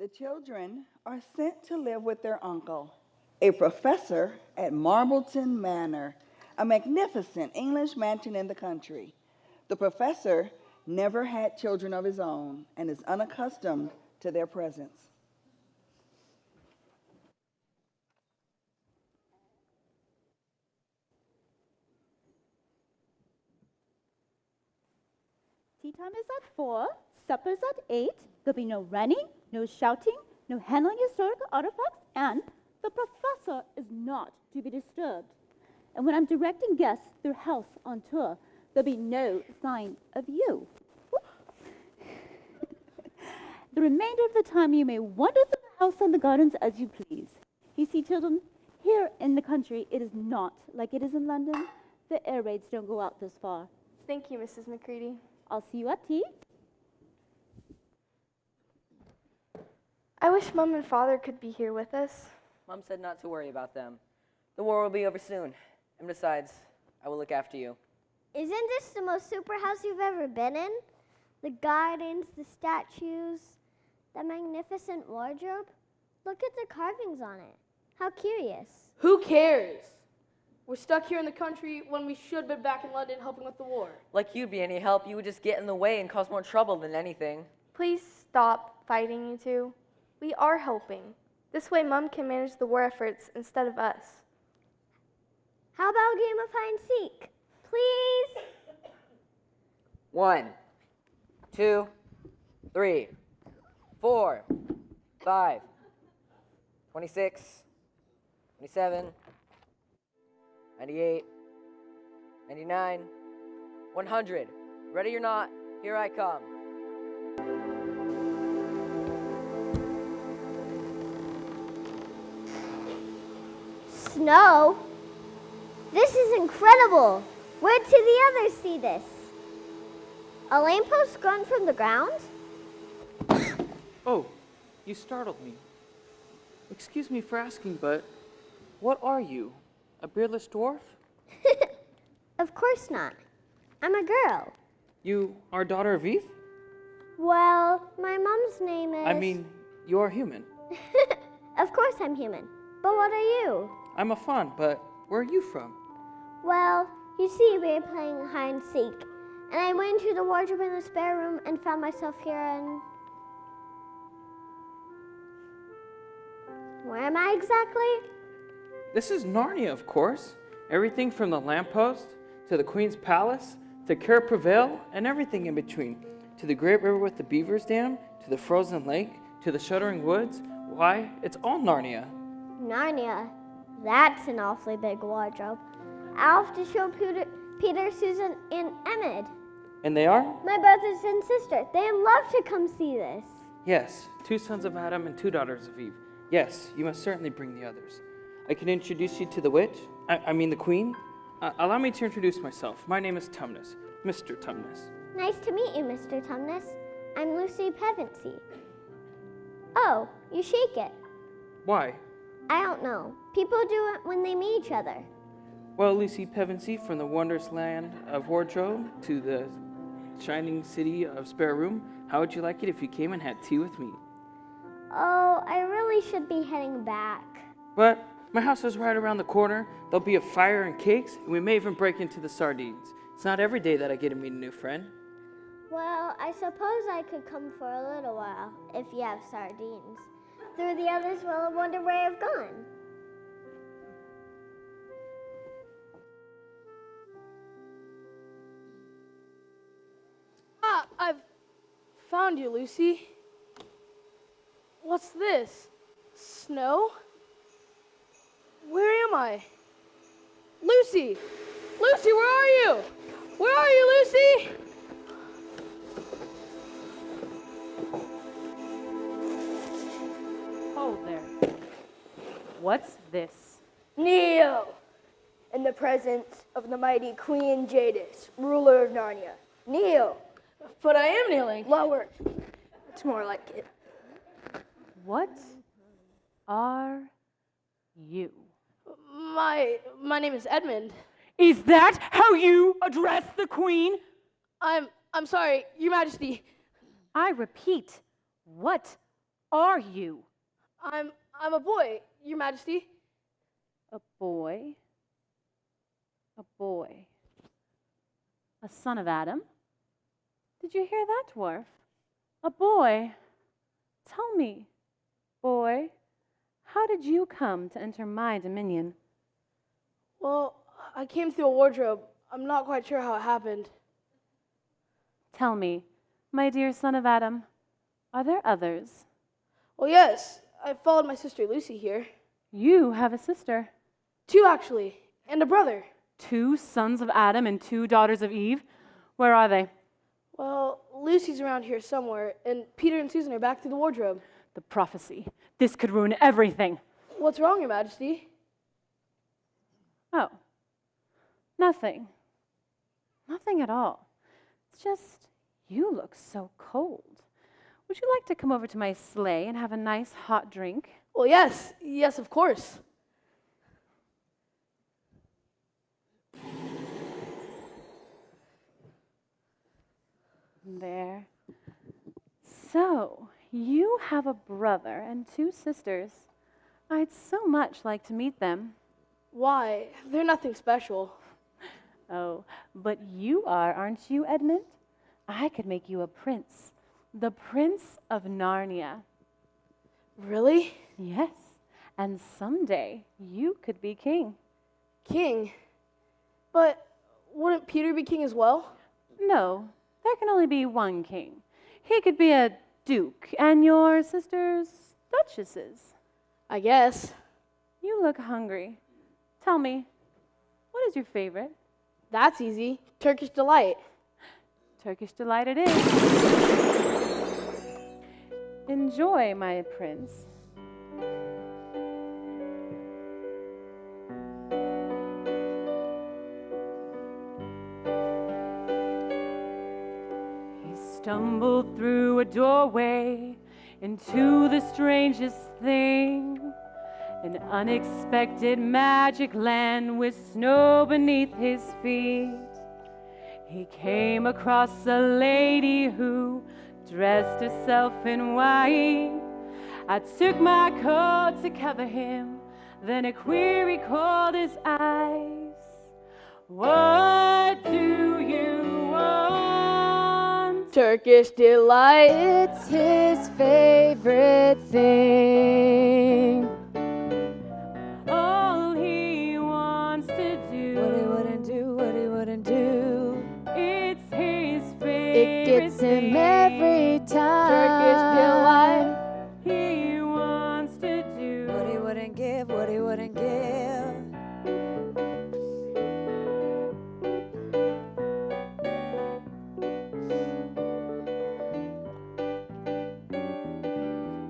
The children are sent to live with their uncle, a professor at Marbleton Manor, a magnificent English mansion in the country. The professor never had children of his own and is unaccustomed to their presence. Tea time is at 4, supper's at 8. There'll be no running, no shouting, no handling historical artifacts, and the professor is not to be disturbed. And when I'm directing guests through house on tour, there'll be no sign of you. The remainder of the time you may wander through the house and the gardens as you please. You see, children, here in the country, it is not like it is in London. The air raids don't go out this far. Thank you, Mrs. McCready. I'll see you at tea. I wish Mom and Father could be here with us. Mom said not to worry about them. The war will be over soon. And besides, I will look after you. Isn't this the most super house you've ever been in? The gardens, the statues, the magnificent wardrobe. Look at the carvings on it. How curious. Who cares? We're stuck here in the country when we should have been back in London helping with the war. Like you'd be any help, you would just get in the way and cause more trouble than anything. Please stop fighting, you two. We are helping. This way Mom can manage the war efforts instead of us. How about a game of hide and seek? Please? 1, 2, 3, 4, 5, 26, 27, 98, 99, 100. Ready or not, here I come. Snow? This is incredible. Where did the others see this? A lamppost grown from the ground? Oh, you startled me. Excuse me for asking, but what are you? A beardless dwarf? Of course not. I'm a girl. You are daughter of Eve? Well, my mom's name is... I mean, you are human. Of course I'm human. But what are you? I'm a fawn, but where are you from? Well, you see, we were playing hide and seek. And I went into the wardrobe in the spare room and found myself here and... Where am I exactly? This is Narnia, of course. Everything from the lamppost, to the Queen's Palace, to Cair Prevail, and everything in between. To the great river with the beavers dam, to the frozen lake, to the shuddering woods. Why, it's all Narnia. Narnia. That's an awfully big wardrobe. I'll have to show Peter, Susan, and Emmett. And they are? My brothers and sisters. They'd love to come see this. Yes, 2 sons of Adam and 2 daughters of Eve. Yes, you must certainly bring the others. I can introduce you to the witch, I mean the queen. Allow me to introduce myself. My name is Tumnus, Mr. Tumnus. Nice to meet you, Mr. Tumnus. I'm Lucy Pevensey. Oh, you shake it. Why? I don't know. People do it when they meet each other. Well, Lucy Pevensey, from the wondrous land of wardrobe to the shining city of spare room, how would you like it if you came and had tea with me? Oh, I really should be heading back. But my house is right around the corner. There'll be a fire and cakes, and we may even break into the sardines. It's not every day that I get to meet a new friend. Well, I suppose I could come for a little while, if you have sardines. Though the others will wonder where I've gone. Ah, I've found you, Lucy. What's this? Snow? Where am I? Lucy! Lucy, where are you? Where are you, Lucy? Oh, there. What's this? Kneel! In the presence of the mighty Queen Jadis, ruler of Narnia. Kneel! But I am kneeling. Lower. It's more like it. What are you? My name is Edmund. Is that how you address the Queen? I'm sorry, Your Majesty. I repeat, what are you? I'm a boy, Your Majesty. A boy? A boy. A son of Adam? Did you hear that, dwarf? A boy. Tell me, boy, how did you come to enter my dominion? Well, I came through a wardrobe. I'm not quite sure how it happened. Tell me, my dear son of Adam, are there others? Well, yes, I followed my sister Lucy here. You have a sister. 2, actually, and a brother. 2 sons of Adam and 2 daughters of Eve? Where are they? Well, Lucy's around here somewhere, and Peter and Susan are back through the wardrobe. The prophecy. This could ruin everything. What's wrong, Your Majesty? Oh, nothing. Nothing at all. It's just, you look so cold. Would you like to come over to my sleigh and have a nice hot drink? Well, yes, of course. There. So, you have a brother and 2 sisters. I'd so much like to meet them. Why? They're nothing special. Oh, but you are, aren't you, Edmund? I could make you a prince. The Prince of Narnia. Really? Yes, and someday you could be king. King? But wouldn't Peter be king as well? No, there can only be one king. He could be a duke, and your sisters duchesses. I guess. You look hungry. Tell me, what is your favorite? That's easy. Turkish delight. Turkish delight it is. Enjoy, my prince. He stumbled through a doorway into the strangest thing, an unexpected magic land with snow beneath his feet. He came across a lady who dressed herself in white. I took my coat to cover him, then a query called his eyes. What do you want? Turkish delight. It's his favorite thing. All he wants to do. What he wouldn't do, what he wouldn't do. It's his favorite It gets him thing. every time. Turkish delight. He wants to do. What he wouldn't give, what he wouldn't give.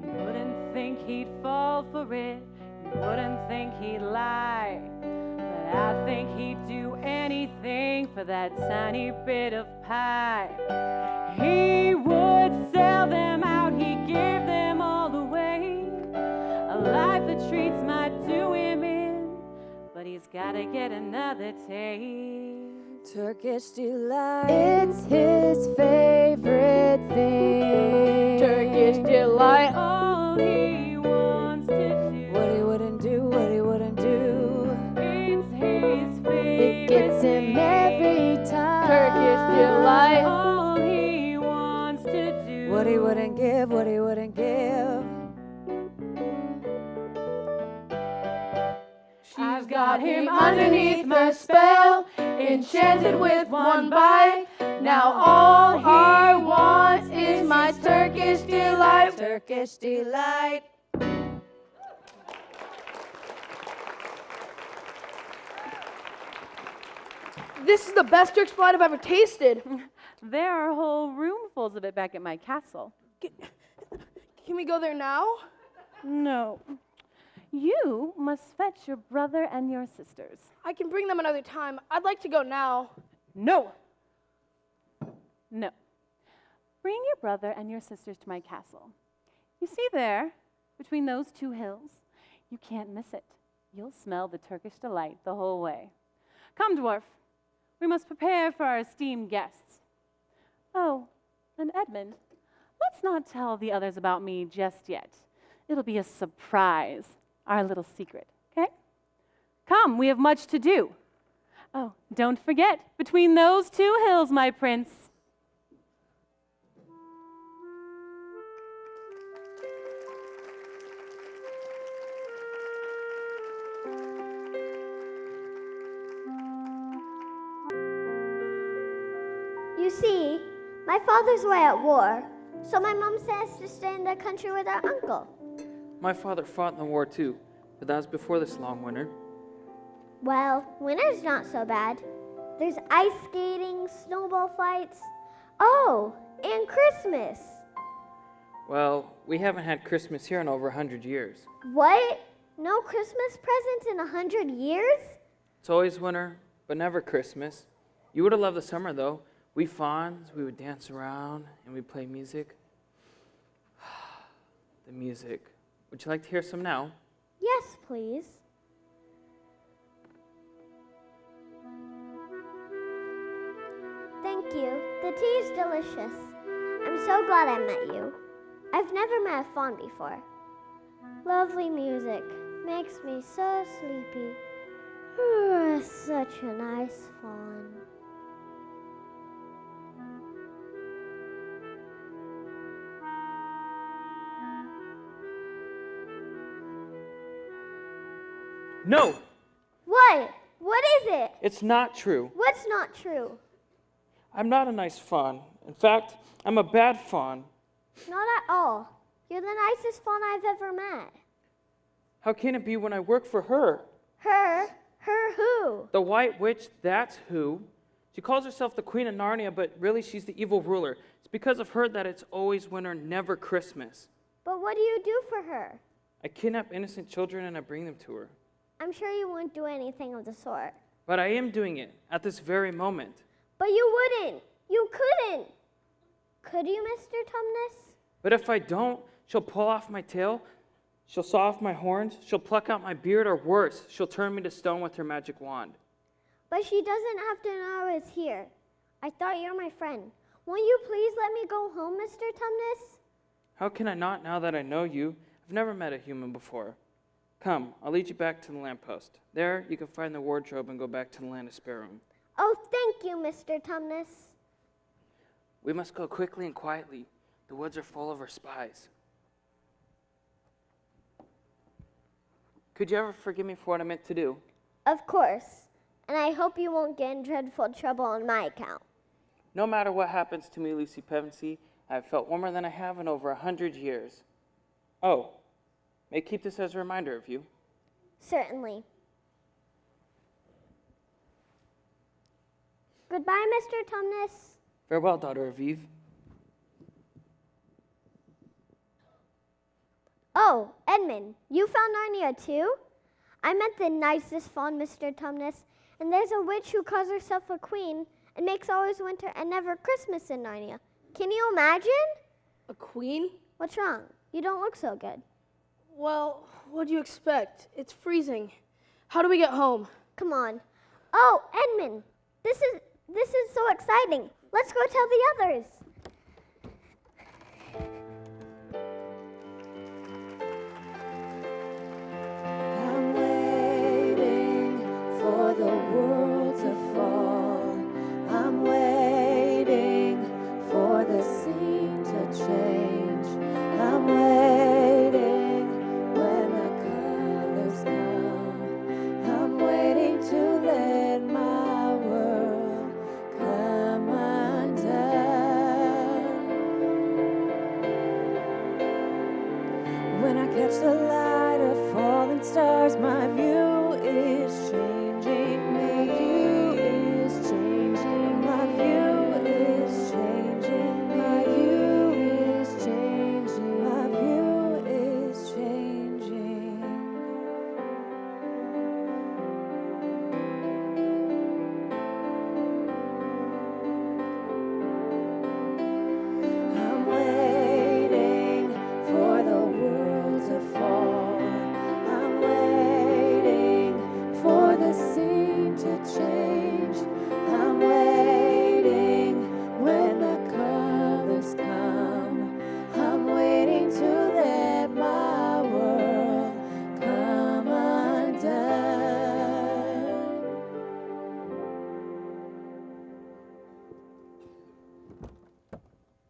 You wouldn't think he'd fall for it. You wouldn't think he'd lie. But I think he'd do anything for that tiny bit of pie. He would sell them out, he'd give them all away. A life that treats might do him in, but he's gotta get another taste. Turkish delight. It's his favorite thing. Turkish delight. All he wants to do. What he wouldn't do, what he wouldn't do. It's his favorite It gets him thing. every time. Turkish delight. All he wants to do. What he wouldn't give, what he wouldn't give. She's got him underneath my spell, enchanted with one bite. Now all he wants is my Turkish delight. Turkish delight. This is the best Turkish delight I've ever tasted. There are whole roomfuls of it back at my castle. Can we go there now? No. You must fetch your brother and your sisters. I can bring them another time. I'd like to go now. No. No. Bring your brother and your sisters to my castle. You see there, between those 2 hills, you can't miss it. You'll smell the Turkish delight the whole way. Come, dwarf. We must prepare for our esteemed guests. Oh, and Edmund, let's not tell the others about me just yet. It'll be a surprise, our little secret, okay? Come, we have much to do. Oh, don't forget, between those two hills, my prince. You see, my father's away at war, so my mom says to stay in the country with our uncle. My father fought in the war too, but that was before this long winter. Well, winter's not so bad. There's ice skating, snowball fights. Oh, and Christmas. Well, we haven't had Christmas here in over 100 years. What? No Christmas presents in 100 years? It's always winter, but never Christmas. You would have loved the summer though. We fawns, we would dance around, and we'd play music. The music. Would you like to hear some now? Yes, please. Thank you. The tea is delicious. I'm so glad I met you. I've never met a fawn before. Lovely music. Makes me so sleepy. Such a nice fawn. No! What? What is it? It's not true. What's not true? I'm not a nice fawn. In fact, I'm a bad fawn. Not at all. You're the nicest fawn I've ever met. How can it be when I work for her? Her? Her who? The White Witch, that's who. She calls herself the Queen of Narnia, but really she's the evil ruler. It's because of her that it's always winter, never Christmas. But what do you do for her? I kidnap innocent children and I bring them to her. I'm sure you wouldn't do anything of the sort. But I am doing it at this very moment. But you wouldn't. You couldn't. Could you, Mr. Tumnus? But if I don't, she'll pull off my tail, she'll saw off my horns, she'll pluck out my beard, or worse, she'll turn me to stone with her magic wand. But she doesn't have to know I was here. I thought you're my friend. Won't you please let me go home, Mr. Tumnus? How can I not now that I know you? I've never met a human before. Come, I'll lead you back to the lamppost. There, you can find the wardrobe and go back to the land of Sparrow. Oh, thank you, Mr. Tumnus. We must go quickly and quietly. The woods are full of our spies. Could you ever forgive me for what I meant to do? Of course. And I hope you won't get in dreadful trouble on my account. No matter what happens to me, Lucy Pevensey, I have felt warmer than I have in over 100 years. Oh, may I keep this as a reminder of you? Certainly. Goodbye, Mr. Tumnus. Farewell, daughter of Eve. Oh, Edmund, you found Narnia too? I met the nicest fawn, Mr. Tumnus, and there's a witch who calls herself a queen and makes always winter and never Christmas in Narnia. Can you imagine? A queen? What's wrong? You don't look so good. Well, what do you expect? It's freezing. How do we get home? Come on. Oh, Edmund, this is so exciting. Let's go tell the others. I'm waiting for the world to fall. I'm waiting for the scene to change. I'm waiting when the colors come. I'm waiting to let my world come undone.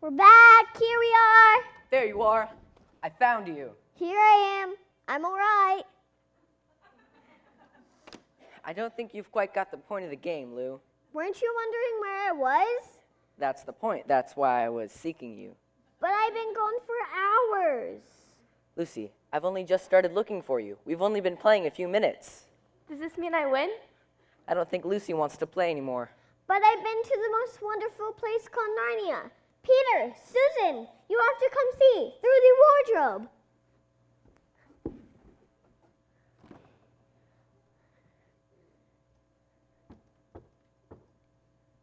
We're back. Here we are. There you are. I found you. Here I am. I'm all right. I don't think you've quite got the point of the game, Lou. Weren't you wondering where I was? That's the point. That's why I was seeking you. But I've been gone for hours. Lucy, I've only just started looking for you. We've only been playing a few minutes. Does this mean I win? I don't think Lucy wants to play anymore. But I've been to the most wonderful place called Narnia. Peter, Susan, you have to come see through the wardrobe.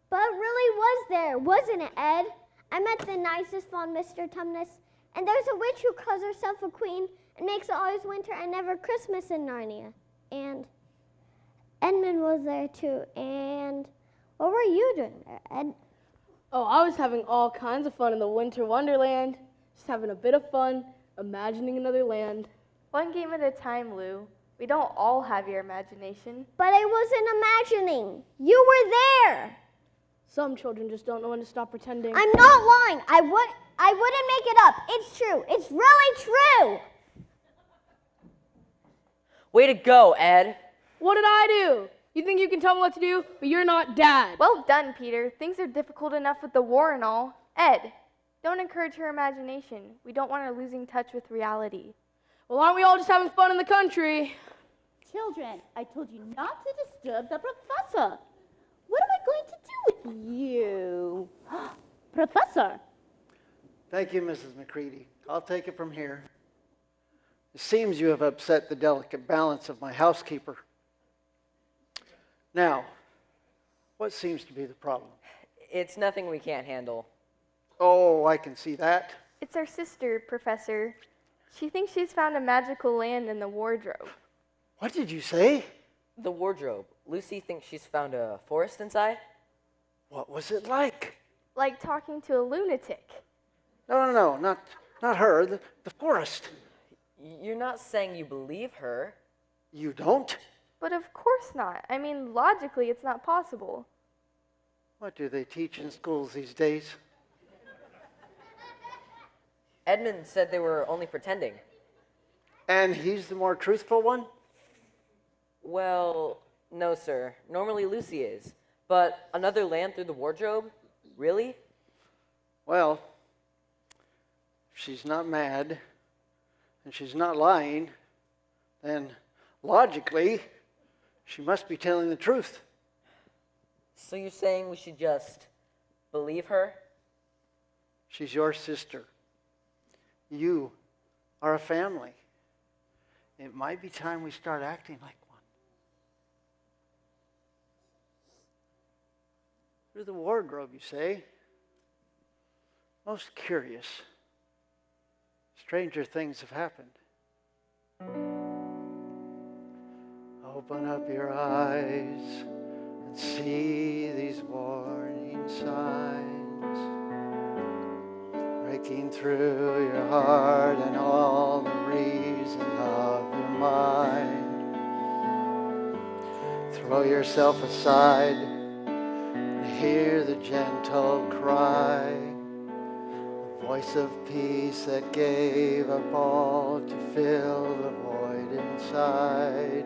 But it really was there, wasn't it, Ed? I met the nicest one, Mr. Tumnus, and there's a witch who calls herself a queen and makes it always winter and never Christmas in Narnia. And Edmund was there too. And what were you doing there, Ed? Oh, I was having all kinds of fun in the Winter Wonderland. Just having a bit of fun, imagining another land. One game at a time, Lou. We don't all have your imagination. But I wasn't imagining. You were there. Some children just don't know when to stop pretending. I'm not lying. I wouldn't make it up. It's true. It's really true. Way to go, Ed. What did I do? You think you can tell me what to do, but you're not Dad. Well done, Peter. Things are difficult enough with the war and all. Ed, don't encourage her imagination. We don't want her losing touch with reality. Well, aren't we all just having fun in the country? Children, I told you not to disturb the professor. What am I going to do with you? Professor. Thank you, Mrs. McCready. I'll take it from here. It seems you have upset the delicate balance of my housekeeper. Now, what seems to be the problem? It's nothing we can't handle. Oh, I can see that. It's our sister, Professor. She thinks she's found a magical land in the wardrobe. What did you say? The wardrobe. Lucy thinks she's found a forest inside? What was it like? Like talking to a lunatic. No, not her, the forest. You're not saying you believe her. You don't? But of course not. I mean, logically, it's not possible. What do they teach in schools these days? Edmund said they were only pretending. And he's the more truthful one? Well, no, sir. Normally Lucy is. But another land through the wardrobe? Really? Well, if she's not mad and she's not lying, then logically, she must be telling the truth. So you're saying we should just believe her? She's your sister. You are a family. It might be time we start acting like one. Through the wardrobe, you say? Most curious. Stranger things have happened. Open up your eyes and see these warning signs breaking through your heart and all the reason of your mind. Throw yourself aside and hear the gentle cry, the voice of peace that gave up all to fill the void inside.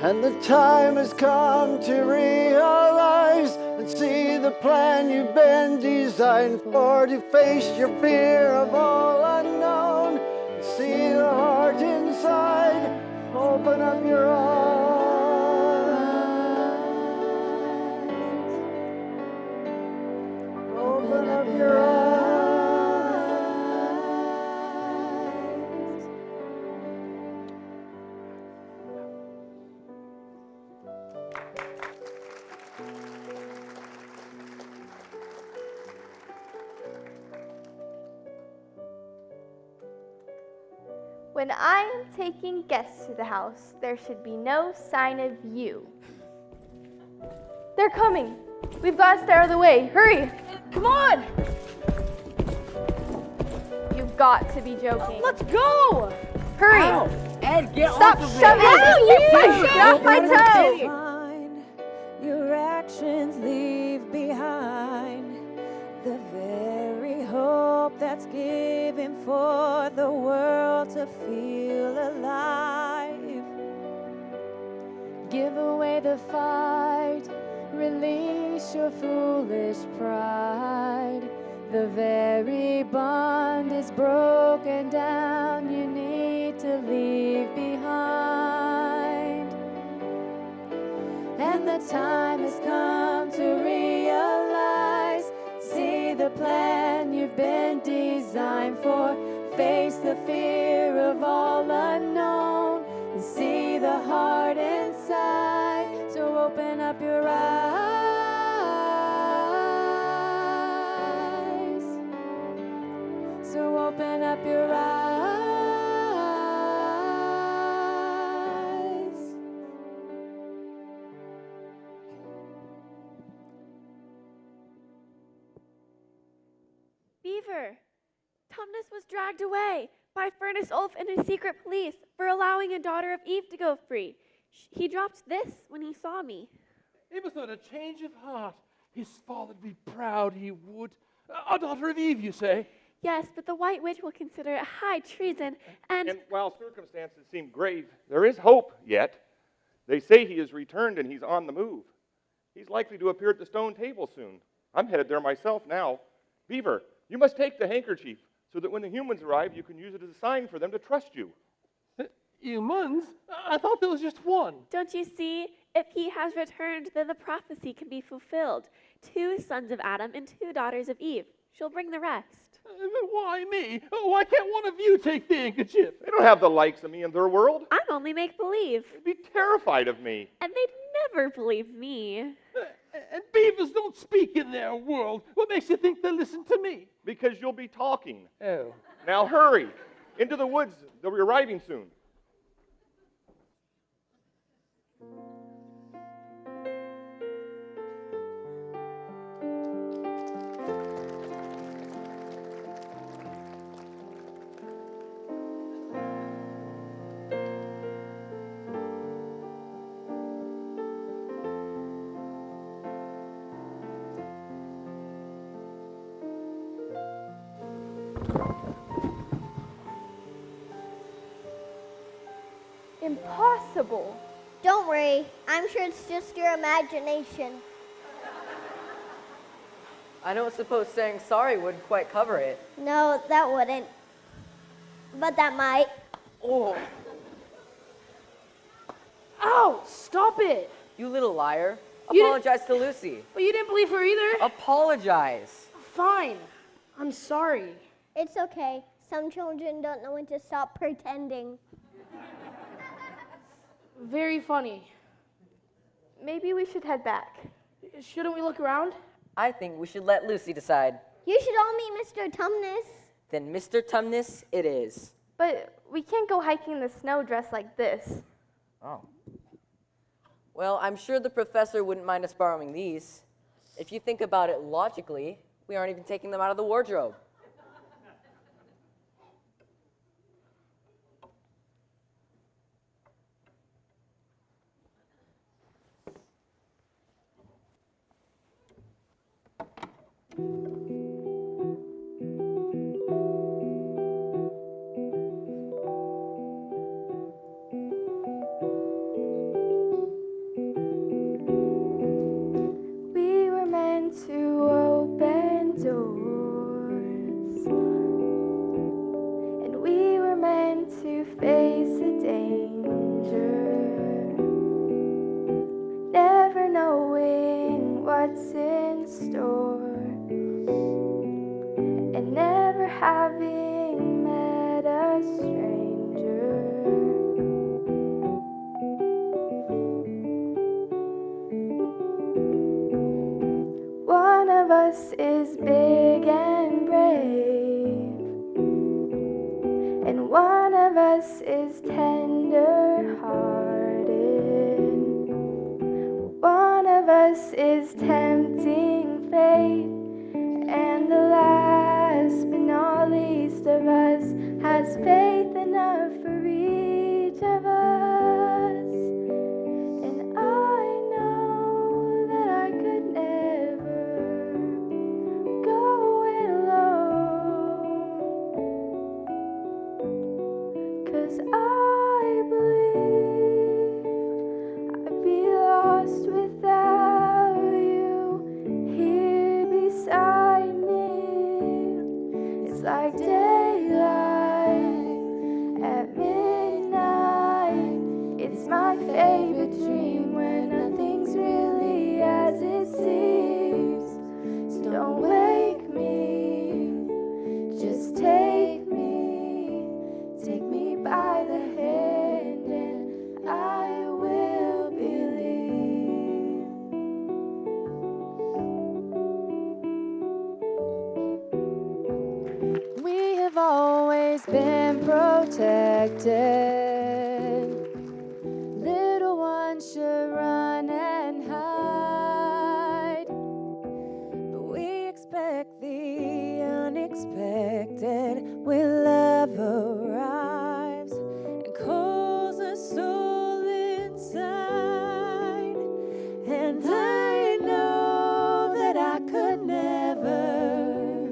And the time has come to realize and see the plan you've been designed for, to face your fear of all unknown and see the heart inside. Open up your eyes. Open up your eyes. When I am taking guests to the house, there should be no sign of you. They're coming. We've got to stay out of the way. Hurry. Come on! You've got to be joking. Let's go! Hurry. Ed, get Stop off of shoving. Get off my toe. Find your actions leave behind the very hope that's given for the world to feel alive. Give away the fight, release your foolish pride. The very bond is broken down, you need to leave behind. And the time has come to realize, see the plan you've been designed for. Face the fear of all unknown and see the heart inside. So open up your eyes. So open up your eyes. Beaver, Tumnus was dragged away by Furnace Ulf and his secret police for allowing a daughter of Eve to go free. He dropped this when he saw me. It was not a change of heart. His father'd be proud, he would. A daughter of Eve, you say? Yes, but the White Witch will consider it high treason, and while circumstances seem grave, there is hope yet. They say he has returned and he's on the move. He's likely to appear at the stone table soon. I'm headed there myself now. Beaver, you must take the handkerchief so that when the humans arrive, you can use it as a sign for them to trust you. Humans? I thought there was just one. don't you see? If he has returned, then the prophecy can be fulfilled. 2 sons of Adam and 2 daughters of Eve. She'll bring the rest. Why me? Why can't one of you take the handkerchief? They don't have the likes of me in their world. I'm only make-believe. They'd be terrified of me. And they'd never believe me. And beavers don't speak in their world. What makes you think they'll listen to me? Because you'll be talking. Oh. Now hurry. Into the woods. They'll be arriving soon. Impossible. Don't worry, I'm sure it's just your imagination. I don't suppose saying sorry would quite cover it. No, that wouldn't. But that might. Oh, Ow! Stop it! you little liar. You Apologize to Lucy. But you didn't believe her either? Apologize. Fine. I'm sorry. It's okay. Some children don't know when to stop pretending. Very funny. Maybe we should head back. Shouldn't we look around? I think we should let Lucy decide. You should all meet Mr. Tumnus. Then Mr. Tumnus it is. But we can't go hiking in the snow dressed like this. Oh. Well, I'm sure the professor wouldn't mind us borrowing these. If you think about it logically, we aren't even taking them out of the wardrobe. We were meant to open doors, and we were meant to face the danger, never knowing what's in store, and never having met a stranger. One of us is big and brave, and one of us is tender-hearted. One of us is tempting fate, and the last but not least of us has faith enough for each of us. And I know that I could never go been protected. Little ones should run and hide, but we expect the unexpected when love arrives and calls a soul inside. And I know that I could never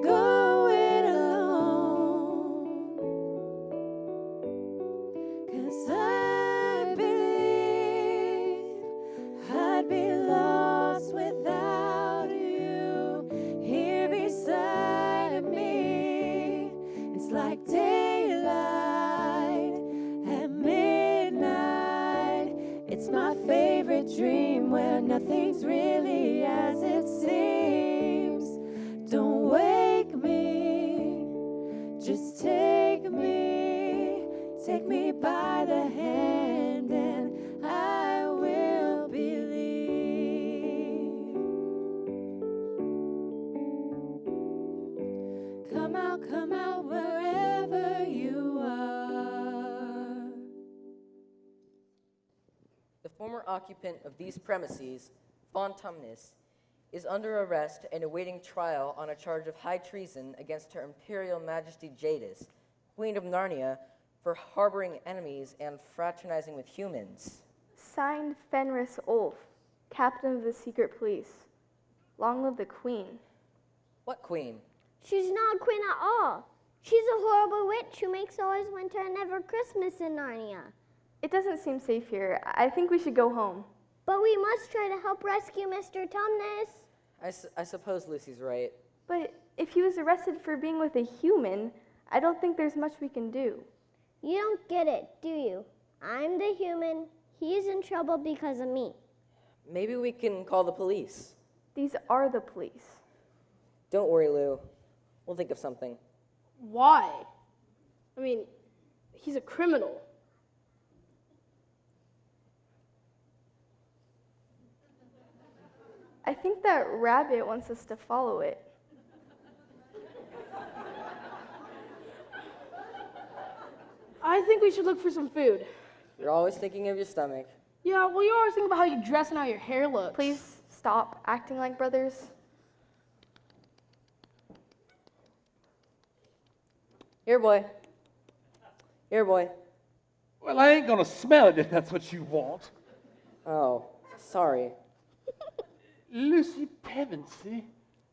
go it alone, 'cause I believe I'd be lost without you here beside me. It's like daylight at midnight. It's my favorite dream where nothing's really as it seems. Don't wake me, just take me by the hand, and I will believe. Come out wherever you are. The former occupant of these premises, Von Tumnus, is under arrest and awaiting trial on a charge of high treason against Her Imperial Majesty Jadis, Queen of Narnia, for harboring enemies and fraternizing with humans. Signed Fenris Ulf, Captain of the Secret Police. Long live the Queen. What queen? She's not a queen at all. She's a horrible witch who makes always winter and never Christmas in Narnia. It doesn't seem safe here. I think we should go home. But we must try to help rescue Mr. Tumnus. I suppose Lucy's right. But if he was arrested for being with a human, I don't think there's much we can do. You don't get it, do you? I'm the human. He's in trouble because of me. Maybe we can call the police. These are the police. Don't worry, Lou. We'll think of something. Why? I mean, he's a criminal. I think that rabbit wants us to follow it. I think we should look for some food. You're always thinking of your stomach. Yeah, well, you always think about how you dress and how your hair looks. Please stop acting like brothers. Here, boy. Here, boy. Well, I ain't gonna smell it if that's what you want. Oh, sorry. Lucy Pevensey.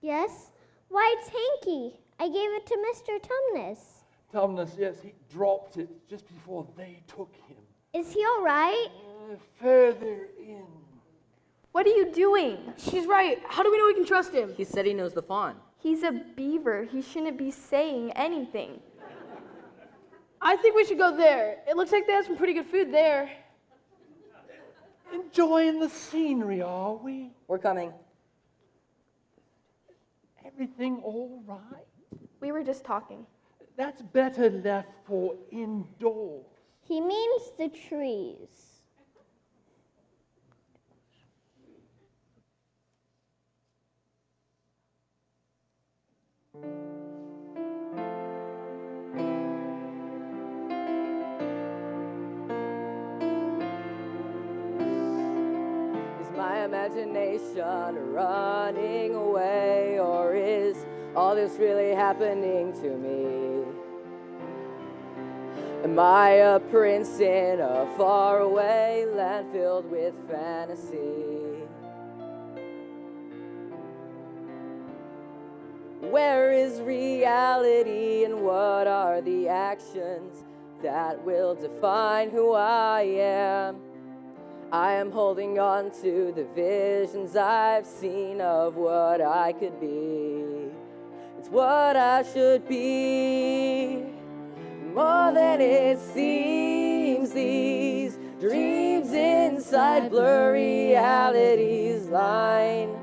Yes? Why, it's Hanky. I gave it to Mr. Tumnus. Tumnus, yes, he dropped it just before they took him. Is he all right? Further in. What are you doing? She's right. How do we know we can trust him? He said he knows the fawn. He's a beaver. He shouldn't be saying anything. I think we should go there. It looks like they have some pretty good food there. Enjoying the scenery, are we? We're coming. Everything all right? We were just talking. That's better left for indoors. He means the trees. Is my imagination running away, or is all this really happening to me? Am I a prince in a faraway land filled with fantasy? Where is reality, and what are the actions that will define who I am? I am holding on to the visions I've seen of what I could be. It's what I should be. More than it seems, these dreams inside blurry realities line.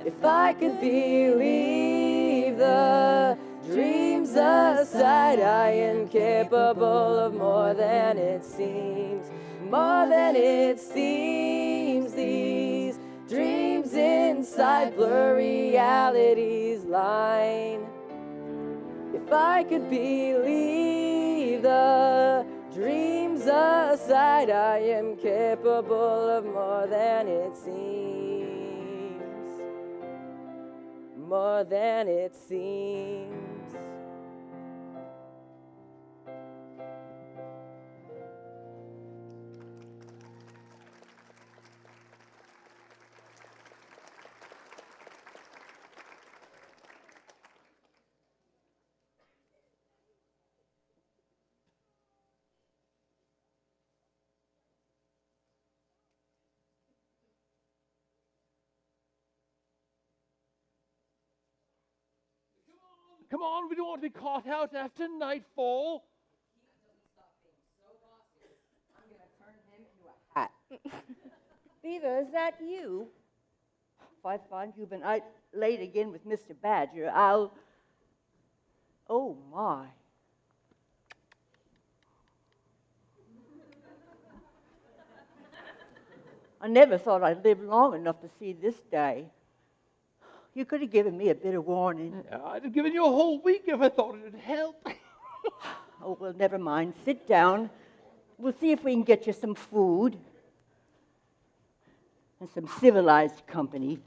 If I could believe the dreams aside, I am capable of more than it seems. More than it seems, these dreams inside blurry realities line. If If I could believe the dreams aside, I am capable of more than it seems. More than it seems. Come on, we don't want to be caught out after nightfall. Beaver, is that you? If I find you've been out late again with Mr. Badger, I'll... Oh, my. I never thought I'd live long enough to see this day. You could have given me a bit of warning. I'd have given you a whole week if I thought it'd help. Oh, well, never mind. Sit down. We'll see if we can get you some food and some civilized company.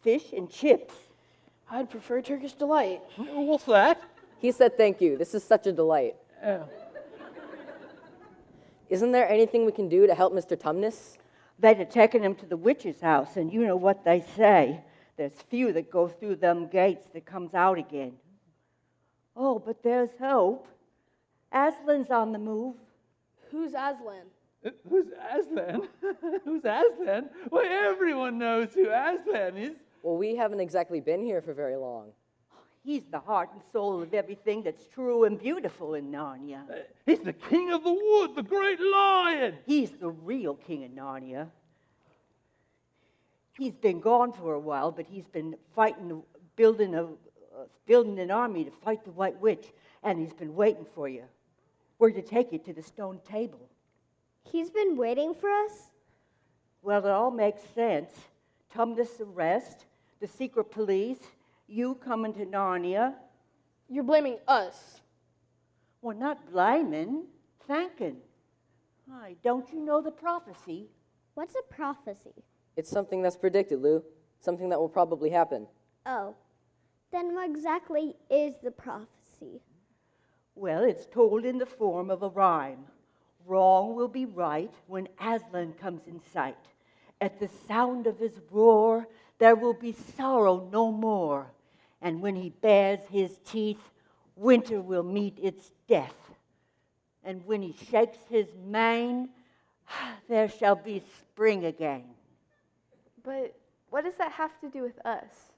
Fish and chips. I'd prefer Turkish Delight. What's that? He said thank you. This is such a delight. Isn't there anything we can do to help Mr. Tumnus? They'd have taken him to the witch's house, and you know what they say. There's few that go through them gates that comes out again. Oh, but there's hope. Aslan's on the move. Who's Aslan? Who's Aslan? Who's Aslan? Well, everyone knows who Aslan is. Well, we haven't exactly been here for very long. He's the heart and soul of everything that's true and beautiful in Narnia. He's the king of the wood, the great lion. He's the real king of Narnia. He's been gone for a while, but he's been fighting, building an army to fight the White Witch, and he's been waiting for you. We're to take you to the stone table. He's been waiting for us? Well, it all makes sense. Tumnus' arrest, the secret police, you coming to Narnia. You're blaming us. Well, not blaming, thanking. Why, don't you know the prophecy? What's a prophecy? It's something that's predicted, Lou. Something that will probably happen. Oh, then what exactly is the prophecy? Well, it's told in the form of a rhyme. Wrong will be right when Aslan comes in sight. At the sound of his roar, there will be sorrow no more. And when he bares his teeth, winter will meet its death. And when he shakes his mane, there shall be spring again. But what does that have to do with us?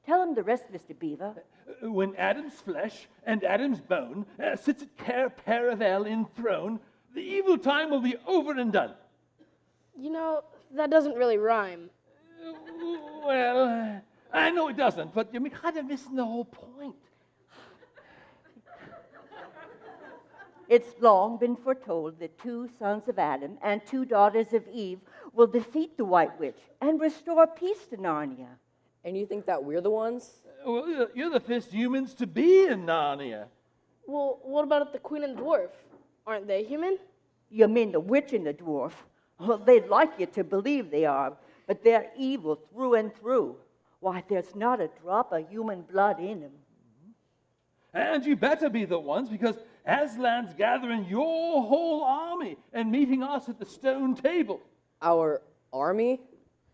Tell him the rest, Mr. Beaver. When Adam's flesh and Adam's bone sits at Cair Paravel enthroned, the evil time will be over and done. You know, that doesn't really rhyme. Well, I know it doesn't, but you're kind of missing the whole point. It's long been foretold that 2 sons of Adam and 2 daughters of Eve will defeat the White Witch and restore peace to Narnia. And you think that we're the ones? Well, you're the first humans to be in Narnia. Well, what about the Queen and the Dwarf? Aren't they human? You mean the witch and the dwarf? Well, they'd like you to believe they are, but they're evil through and through. Why, there's not a drop of human blood in them. And you better be the ones, because Aslan's gathering your whole army and meeting us at the stone table. Our army?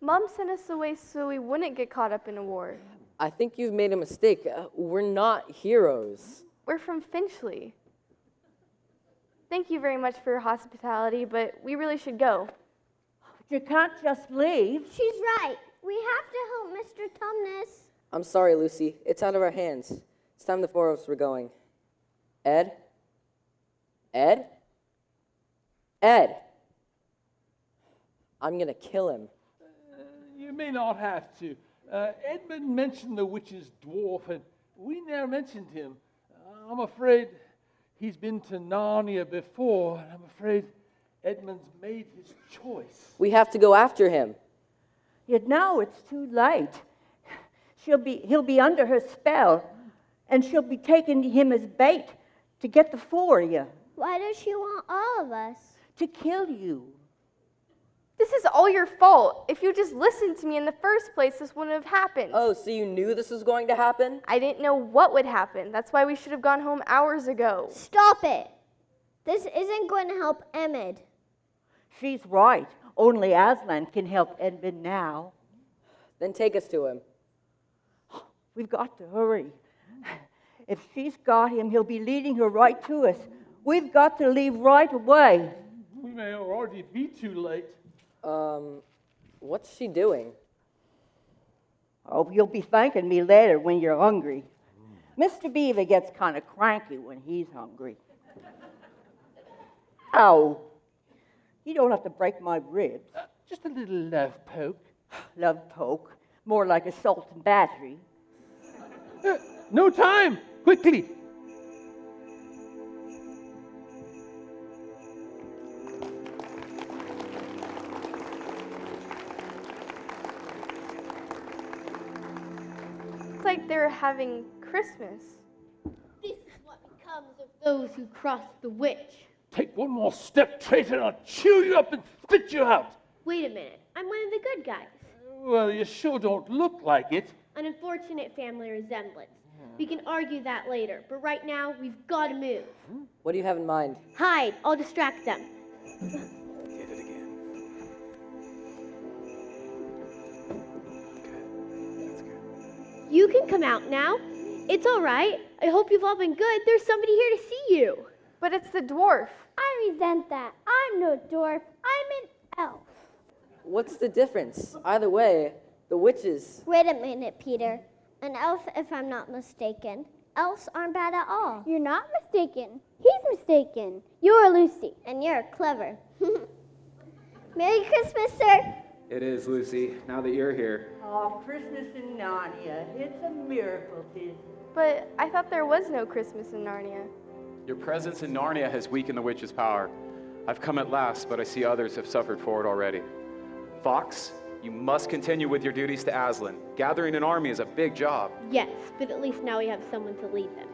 Mom sent us away so we wouldn't get caught up in a war. I think you've made a mistake. We're not heroes. We're from Finchley. Thank you very much for your hospitality, but we really should go. You can't just leave. She's right. We have to help Mr. Tumnus. I'm sorry, Lucy. It's out of our hands. It's time the 4 of us were going. Ed? Ed? Ed! I'm gonna kill him. You may not have to. Edmund mentioned the witch's dwarf, and we never mentioned him. I'm afraid he's been to Narnia before, and I'm afraid Edmund's made his choice. We have to go after him. Yet now it's too late. He'll be under her spell, and she'll be taking him as bait to get the four of you, Why does she want all of us? to kill you. This is all your fault. If you just listened to me in the first place, this wouldn't have happened. Oh, so you knew this was going to happen? I didn't know what would happen. That's why we should have gone home hours ago. Stop it. This isn't going to help Emmett. She's right. Only Aslan can help Edmund now. Then take us to him. We've got to hurry. If she's got him, he'll be leading her right to us. We've got to leave right away. We may already be too late. What's she doing? Oh, you'll be thanking me later when you're hungry. Mr. Beaver gets kind of cranky when he's hungry. Ow. You don't have to break my ribs. Just a little love poke. Love poke. More like assault and battery. No time! Quickly! It's like they're having Christmas. This is what becomes of those who cross the witch. Take one more step, traitor, and I'll chew you up and spit you out. Wait a minute, I'm one of the good guys. Well, you sure don't look like it. An unfortunate family resemblance. We can argue that later, but right now, we've got to move. What do you have in mind? Hide, I'll distract them. Did it again. Okay, that's good. You can come out now. It's all right. I hope you've all been good. There's somebody here to see you. But it's the dwarf. I resent that. I'm no dwarf. I'm an elf. What's the difference? Either way, the witches. Wait a minute, Peter. An elf, if I'm not mistaken. Elves aren't bad at all. You're not mistaken. He's mistaken. You're Lucy. And you're clever. Merry Christmas, sir. It is, Lucy. Now that you're here. Oh, Christmas in Narnia. It's a miracle, tis. But I thought there was no Christmas in Narnia. Your presence in Narnia has weakened the witch's power. I've come at last, but I see others have suffered for it already. Fox, you must continue with your duties to Aslan. Gathering an army is a big job. Yes, but at least now we have someone to lead them.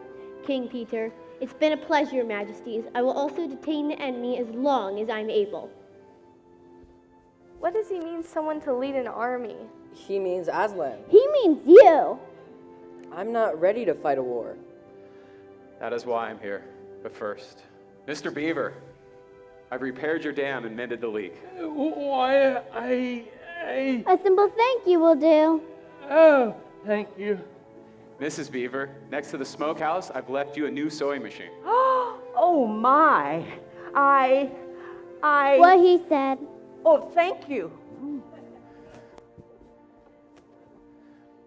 King Peter, it's been a pleasure, Your Majesties. I will also detain the enemy as long as I'm able. What does he mean, someone to lead an army? She means Aslan. He means you. I'm not ready to fight a war. That is why I'm here. But first, Mr. Beaver, I've repaired your dam and mended the leak. Why, A simple thank you will do. Oh, thank you. Mrs. Beaver, next to the smokehouse, I've left you a new sewing machine. Oh, my. What he said. Oh, thank you.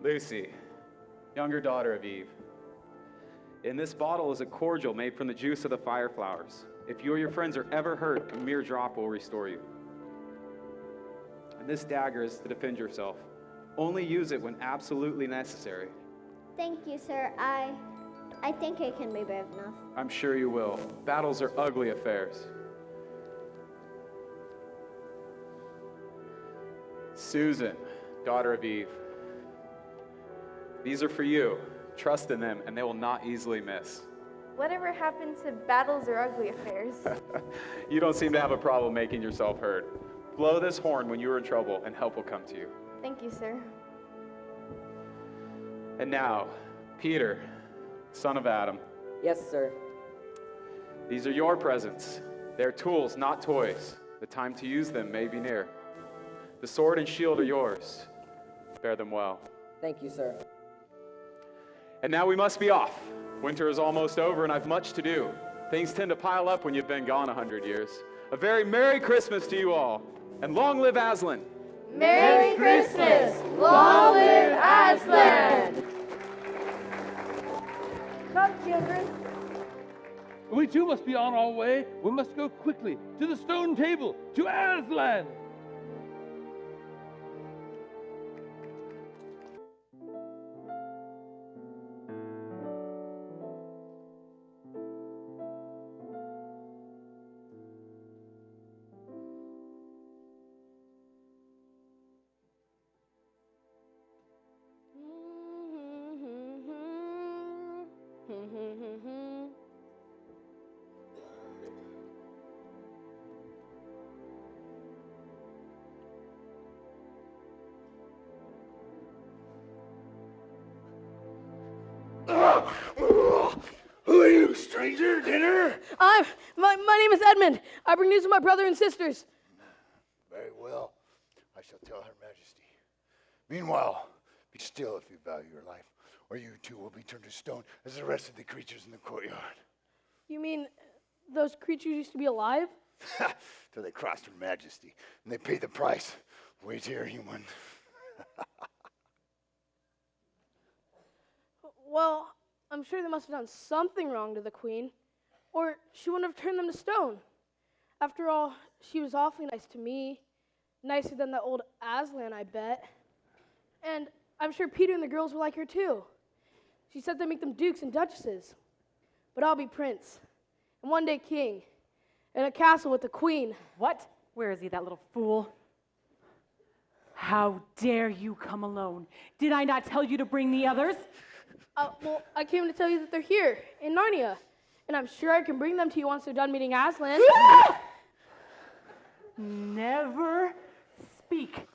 Lucy, younger daughter of Eve. In this bottle is a cordial made from the juice of the fire flowers. If you or your friends are ever hurt, a mere drop will restore you. And this dagger is to defend yourself. Only use it when absolutely necessary. Thank you, sir. I think I can be brave enough. I'm sure you will. Battles are ugly affairs. Susan, daughter of Eve. These are for you. Trust in them, and they will not easily miss. Whatever happened to battles or ugly affairs? You don't seem to have a problem making yourself heard. Blow this horn when you are in trouble, and help will come to you. Thank you, sir. And now, Peter, son of Adam. Yes, sir. These are your presents. They're tools, not toys. The time to use them may be near. The sword and shield are yours. Bear them well. Thank you, sir. And now we must be off. Winter is almost over, and I've much to do. Things tend to pile up when you've been gone 100 years. A very Merry Christmas to you all, and long live Aslan. Merry Christmas! Long live Aslan! Come, children. We too must be on our way. We must go quickly to the stone table, to Aslan. Who are you, stranger? Dinner? My name is Edmund. I bring news of my brother and sisters. Very well. I shall tell Her Majesty. Meanwhile, be still if you value your life, or you too will be turned to stone as the rest of the creatures in the courtyard. You mean those creatures used to be alive? Till they crossed Her Majesty, and they paid the price. Wait here, human. Well, I'm sure they must have done something wrong to the queen, or she wouldn't have turned them to stone. After all, she was awfully nice to me, nicer than that old Aslan, I bet. And I'm sure Peter and the girls were like her too. She said they'd make them dukes and duchesses. But I'll be prince, and one day king, in a castle with the queen. What? Where is he, that little fool? How dare you come alone? Did I not tell you to bring the others? Well, I came to tell you that they're here, in Narnia. And I'm sure I can bring them to you once they're done meeting Aslan. Never speak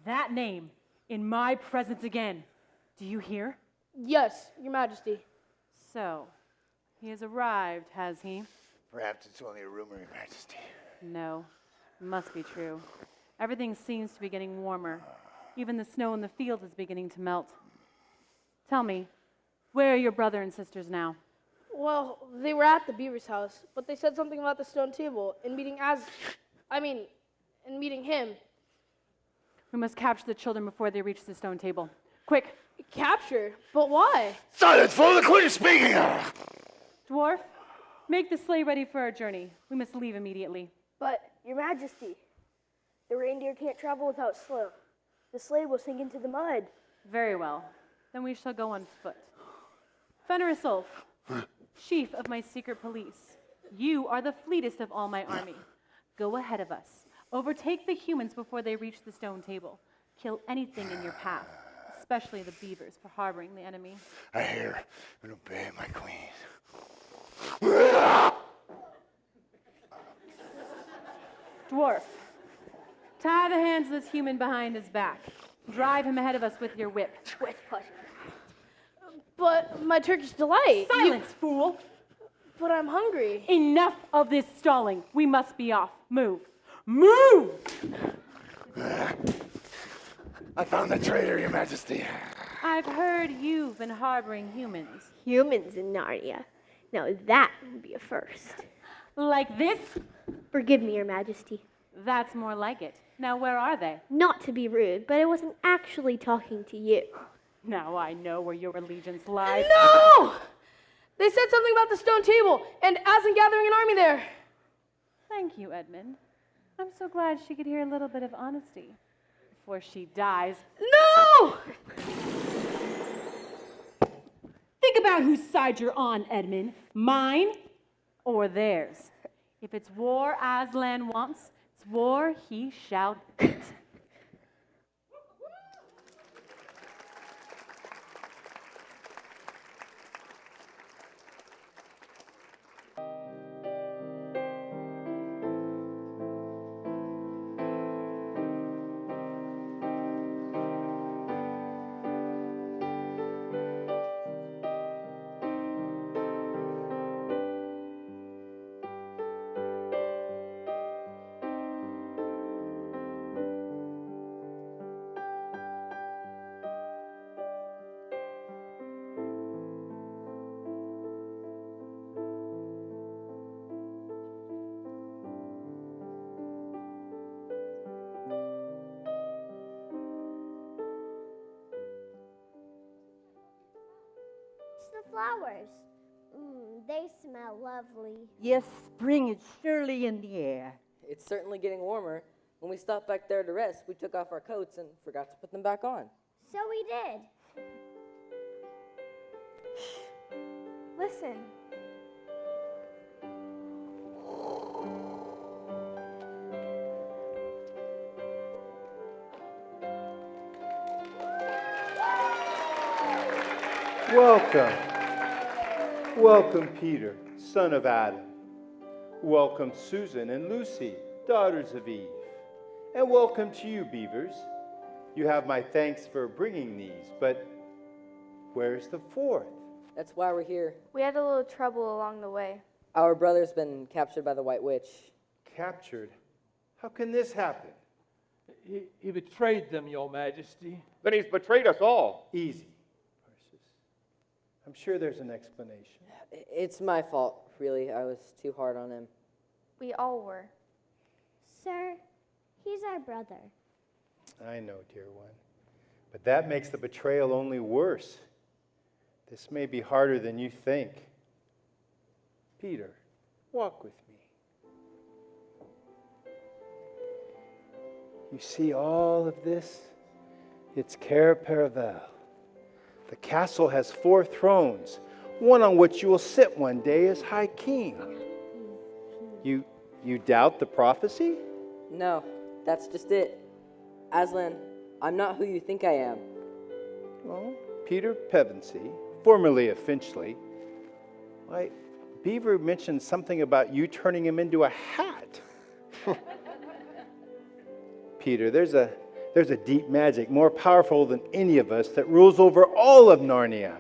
that name in my presence again. Do you hear? Yes, Your Majesty. So, he has arrived, has he? Perhaps it's only a rumor, Your Majesty. No, it must be true. Everything seems to be getting warmer. Even the snow in the fields is beginning to melt. Tell me, where are your brother and sisters now? Well, they were at the beaver's house, but they said something about the stone table and meeting him. We must capture the children before they reach the stone table. Quick! Capture? But why? Silence, fool! The queen is speaking! Dwarf, make the sleigh ready for our journey. We must leave immediately. But, Your Majesty, the reindeer can't travel without slow. The sleigh will sink into the mud. Very well. Then we shall go on foot. Fenris Ulf, chief of my secret police, you are the fleetest of all my army. Go ahead of us. Overtake the humans before they reach the stone table. Kill anything in your path, especially the beavers for harboring the enemy. I hear and obey my queen. Dwarf, tie the hands of this human behind his back. Drive him ahead of us with your whip. With pleasure. But my Turkish delight. Silence, fool! But I'm hungry. Enough of this stalling. We must be off. Move. Move! I found the traitor, Your Majesty. I've heard you've been harboring humans. Humans in Narnia. Now that would be a first. Like this? Forgive me, Your Majesty. That's more like it. Now where are they? Not to be rude, but I wasn't actually talking to you. Now I know where your allegiance lies. No! They said something about the stone table and Aslan gathering an army there. Thank you, Edmund. I'm so glad she could hear a little bit of honesty before she dies. No! Think about whose side you're on, Edmund. Mine or theirs. If it's war Aslan wants, it's war he shall get. The flowers. They smell lovely. Yes, spring is surely in the air. It's certainly getting warmer. When we stopped back there to rest, we took off our coats and forgot to put them back on. So we did. Listen. Welcome. Welcome, Peter, son of Adam. Welcome, Susan and Lucy, daughters of Eve. And welcome to you, beavers. You have my thanks for bringing these, but where's the fourth? That's why we're here. We had a little trouble along the way. Our brother's been captured by the White Witch. Captured? How can this happen? He betrayed them, Your Majesty. Then he's betrayed us all. Easy, Perseus. I'm sure there's an explanation. It's my fault, really. I was too hard on him. We all were. Sir, he's our brother. I know, dear one. But that makes the betrayal only worse. This may be harder than you think. Peter, walk with me. You see all of this? It's Cair Paravel. The castle has 4 thrones, one on which you will sit one day as High King. You doubt the prophecy? No, that's just it. Aslan, I'm not who you think I am. Well, Peter Pevensey, formerly of Finchley. Why, Beaver mentioned something about you turning him into a hat. Peter, there's a deep magic more powerful than any of us that rules over all of Narnia.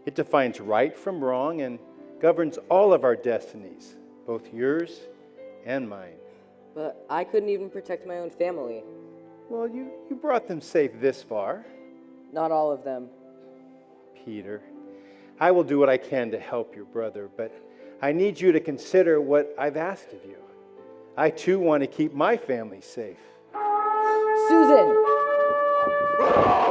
It defines right from wrong and governs all of our destinies, both yours and mine. But I couldn't even protect my own family. Well, you brought them safe this far. Not all of them. Peter, I will do what I can to help your brother, but I need you to consider what I've asked of you. I too want to keep my family safe. Susan!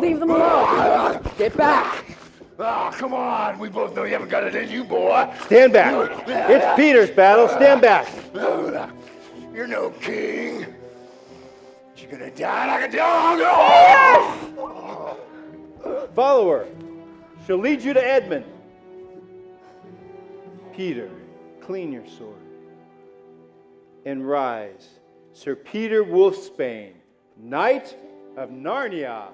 Leave them alone! Get back! Oh, come on. We both know you haven't got it in you, boy. Stand back. It's Peter's battle. Stand back. You're no king. You're gonna die like a dog. Follow her. She'll lead you to Edmund. Peter, clean your sword. And rise, Sir Peter Wolfsbane, Knight of Narnia.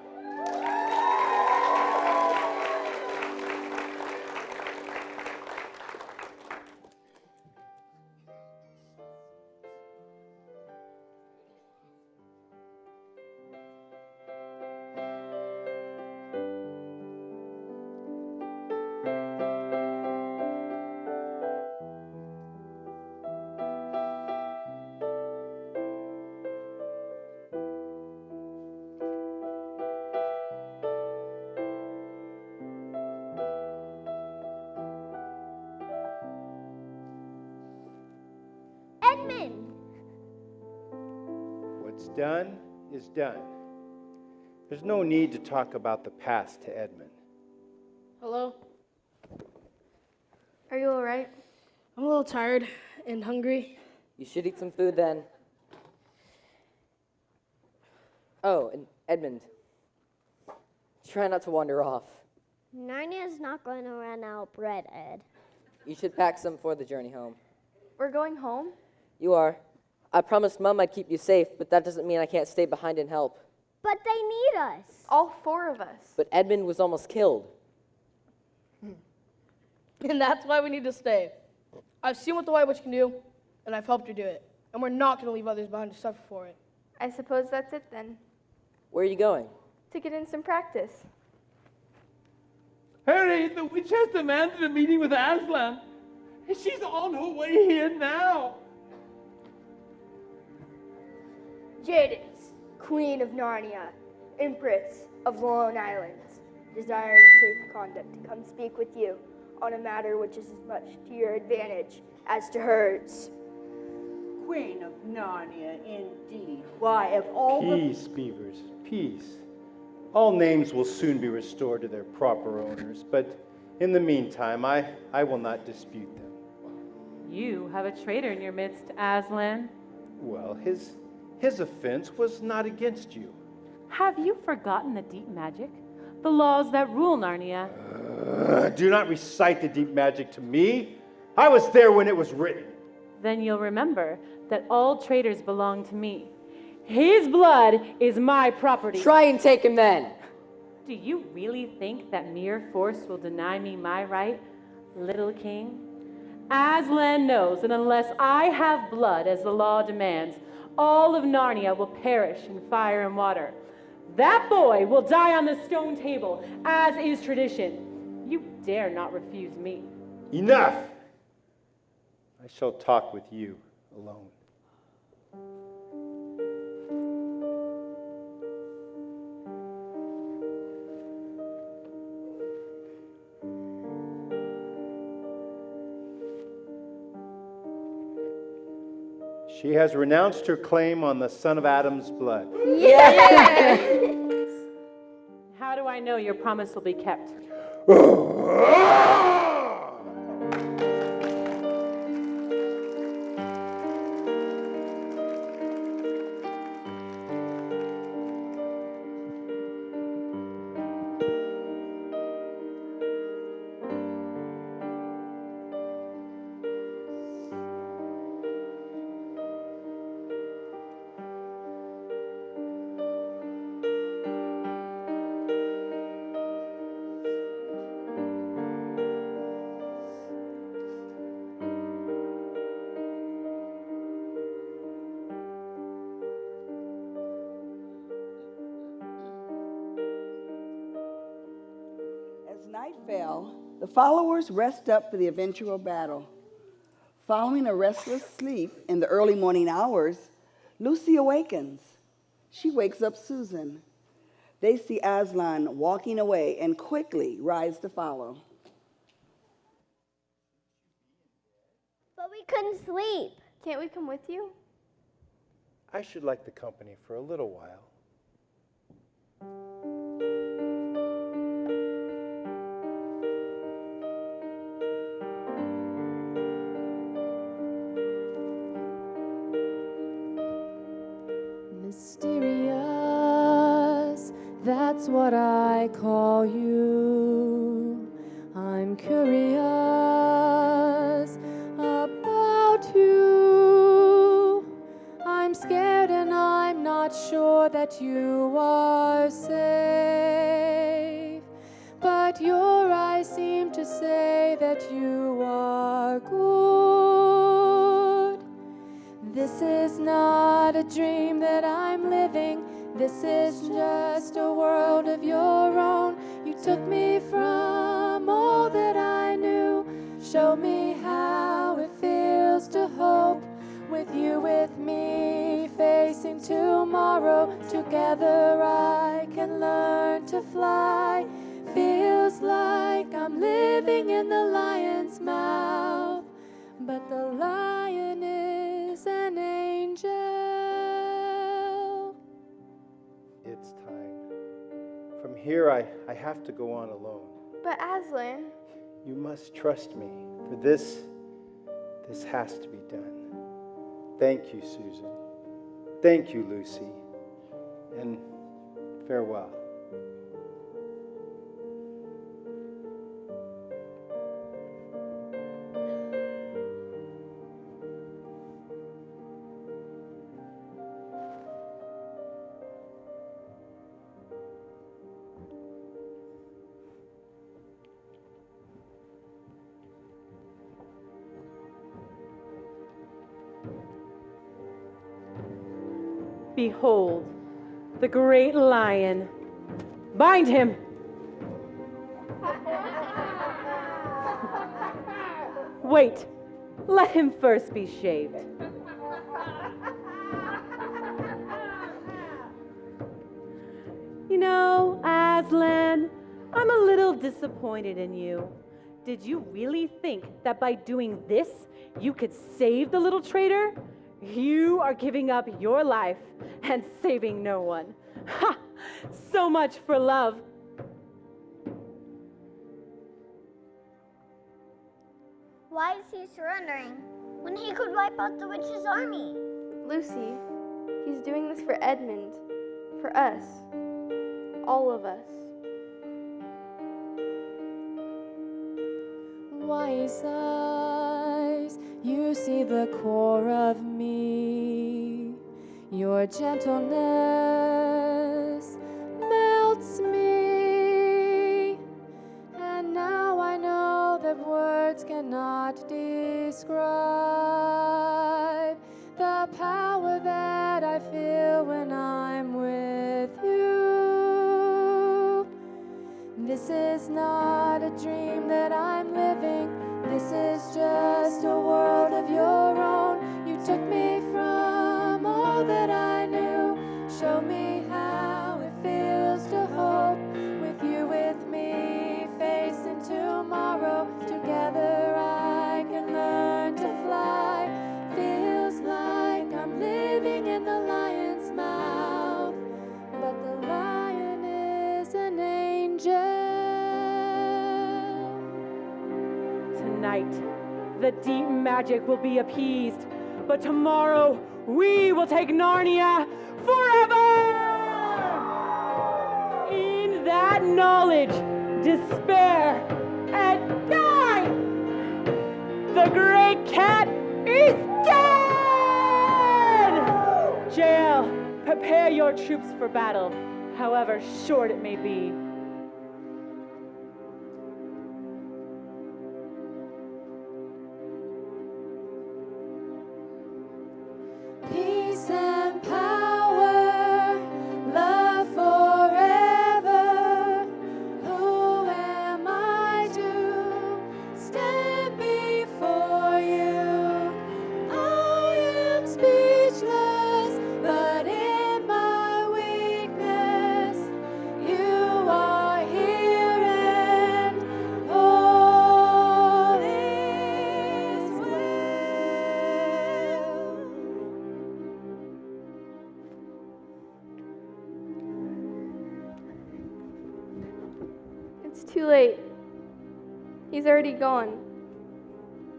Edmund! What's done is done. There's no need to talk about the past to Edmund. Hello? Are you all right? I'm a little tired and hungry. You should eat some food then. Oh, and Edmund, try not to wander off. Narnia's not going to run out of bread, Ed. You should pack some for the journey home. We're going home? You are. I promised Mum I'd keep you safe, but that doesn't mean I can't stay behind and help. But they need us. All 4 of us. But Edmund was almost killed. And that's why we need to stay. I've seen what the White Witch can do, and I've helped her do it. And we're not going to leave others behind to suffer for it. I suppose that's it then. Where are you going? To get in some practice. Hurry, the witch has demanded a meeting with Aslan. She's on her way here now. Jadis, Queen of Narnia, Empress of the Lone Islands, desiring safe conduct to come speak with you on a matter which is as much to your advantage as to hers. Queen of Narnia, indeed. Why, of all Peace, Beavers, peace. All names will soon be restored to their proper owners, but in the meantime, I will not dispute them. You have a traitor in your midst, Aslan. Well, his offense was not against you. Have you forgotten the deep magic? The laws that rule Narnia? Do not recite the deep magic to me. I was there when it was written. Then you'll remember that all traitors belong to me. His blood is my property. Try and take him then. Do you really think that mere force will deny me my right, little king? Aslan knows that unless I have blood as the law demands, all of Narnia will perish in fire and water. That boy will die on the stone table, as is tradition. You dare not refuse me. Enough! I shall talk with you alone. She has renounced her claim on the son of Adam's blood. How do I know your promise will be kept? As night fell, the followers rest up for the eventual battle. Following a restless sleep in the early morning hours, Lucy awakens. She wakes up Susan. They see Aslan walking away and quickly rise to follow. But we couldn't sleep. Can't we come with you? I should like the company for a little while. Mysterious, that's what I call you. I'm curious about you. I'm scared and I'm not sure that you are safe. But your eyes seem to say that you are good. This is not a dream that I'm living. This is just a world of your own. You took me from all that I knew. Show me how it feels to hope. With you, with me, facing tomorrow. Together I can learn to fly. Feels like I'm living in the lion's mouth. But the lion is an angel. It's time. From here, I have to go on alone. But Aslan. You must trust me, for this has to be done. Thank you, Susan. Thank you, Lucy. And farewell. Behold, the great lion. Bind him. Wait, let him first be shaved. You know, Aslan, I'm a little disappointed in you. Did you really think that by doing this, you could save the little traitor? You are giving up your life and saving no one. Ha! So much for love. Why is he surrendering when he could wipe out the witch's army? Lucy, he's doing this for Edmund, for us, all of us. Wise eyes, you see the core of me. Your gentleness melts me. And now I know that words cannot describe the power that I feel when I'm with you. This is not a dream that I'm living. This is just a world of your own. You took me from all that I knew. Show me how it feels to hope. With you, with me, facing tomorrow. Together I can learn to fly. Feels like I'm living in the lion's mouth, but the lion is an angel. Tonight, the deep magic will be appeased, but tomorrow we will take Narnia forever! In that knowledge, despair, and die! The great cat is dead! Jail, prepare your troops for battle, however short it may be. Peace and power, love forever. Who am I to stand before you? I am speechless, but in my weakness, you are here and all is well. It's too late. He's already gone.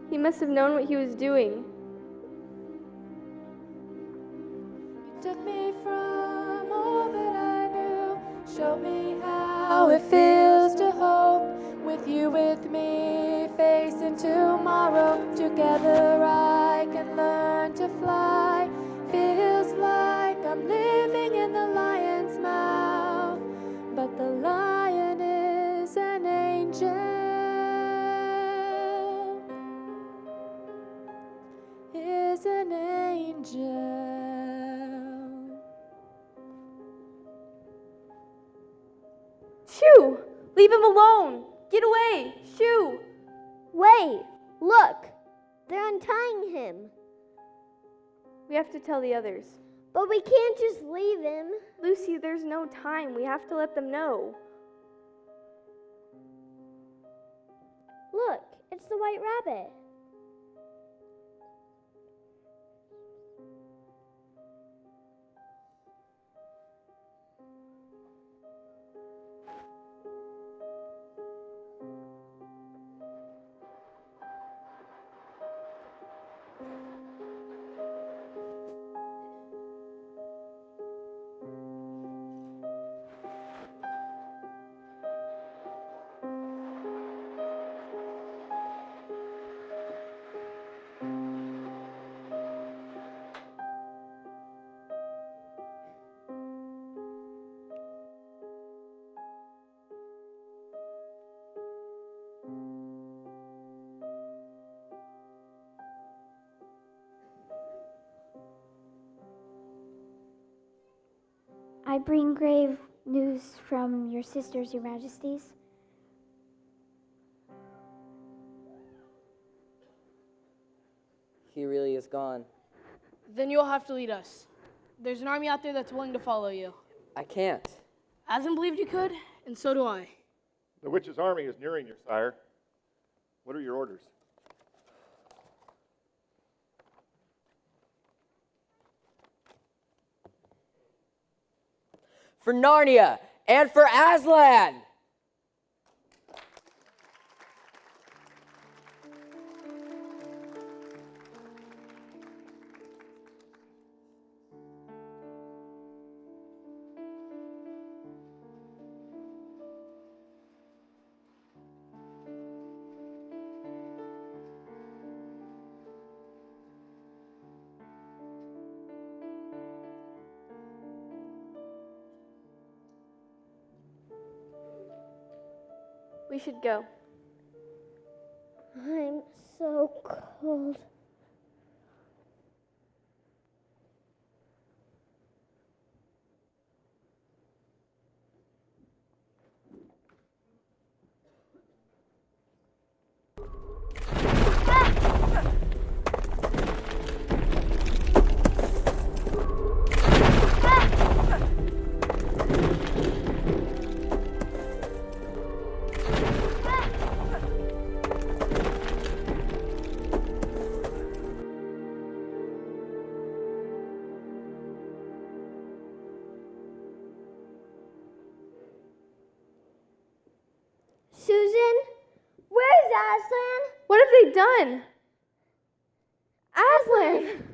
He must have known what he was doing. You took me from all that I knew. Show me how it feels to hope. With you, with me, facing tomorrow. Together I can learn to fly. Feels like I'm living in the lion's mouth, but the lion is an angel. Is an angel. Shoo! Leave him alone! Get away! Shoo! Wait, look, they're untying him. We have to tell the others. But we can't just leave him. Lucy, there's no time. We have to let them know. Look, it's the white rabbit. I bring grave news from your sisters, your majesties. He really is gone. Then you'll have to lead us. There's an army out there that's willing to follow you. I can't. Aslan believed you could, and so do I. The witch's army is nearing you, sire. What are your orders? For Narnia and for Aslan! We should go. I'm so cold. they done? Aslan!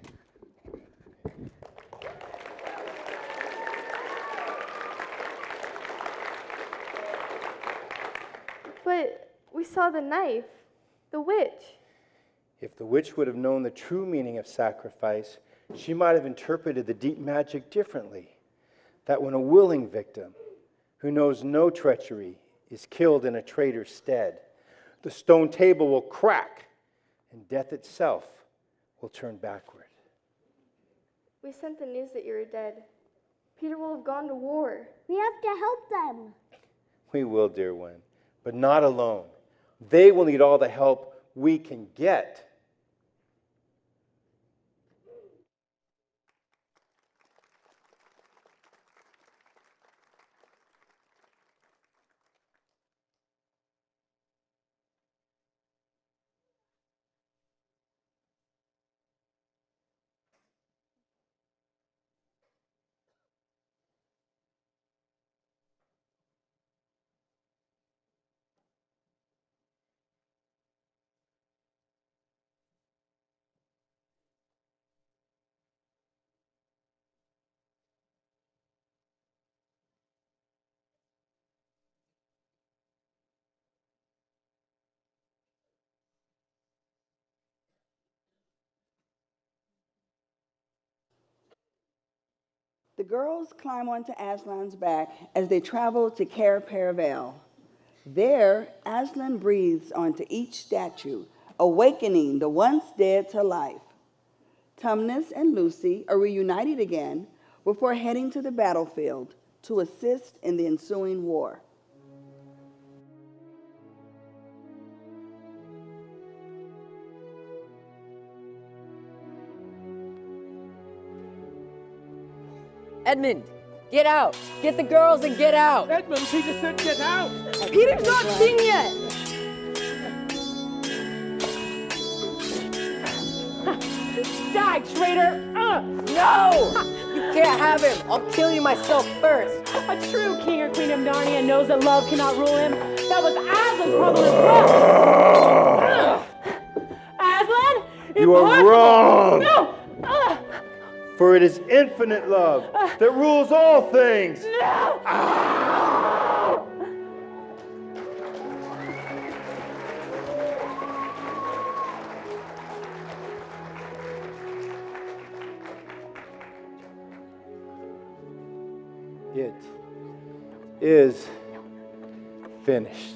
But we saw the knife, the witch. If the witch would have known the true meaning of sacrifice, she might have interpreted the deep magic differently. That when a willing victim, who knows no treachery, is killed in a traitor's stead, the stone table will crack and death itself will turn backward. We sent the news that you were dead. Peter will have gone to war. We have to help them. We will, dear one, but not alone. They will need all the help we can get. The girls climb onto Aslan's back as they travel to Cair Paravel. There, Aslan breathes onto each statue, awakening the once dead to life. Tumnus and Lucy are reunited again before heading to the battlefield to assist in the ensuing war. Edmund, get out. Get the girls and get out. Edmund, Peter said get out. Peter's not king yet. Die, traitor! No! You can't have him. I'll kill you myself first. A true king or queen of Narnia knows that love cannot rule him. That was Aslan's problem as well. Aslan? You are wrong. No! For it is infinite love that rules all things. No! It is finished.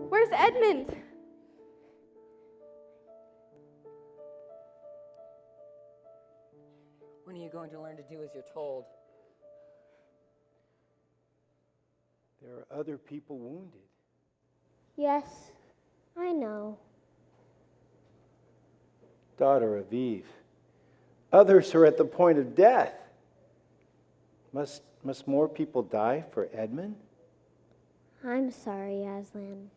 Where's Edmund? When are you going to learn to do as you're told? There are other people wounded. Yes, I know. Daughter of Eve, others are at the point of death. Must more people die for Edmund? I'm sorry, Aslan.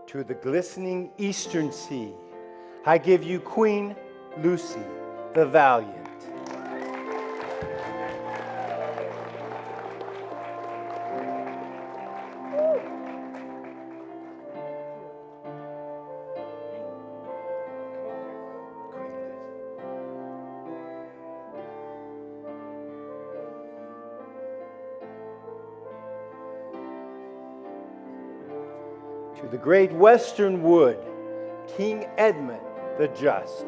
To the glistening eastern sea, I give you Queen Lucy the Valiant. To the great western wood, King Edmund the Just.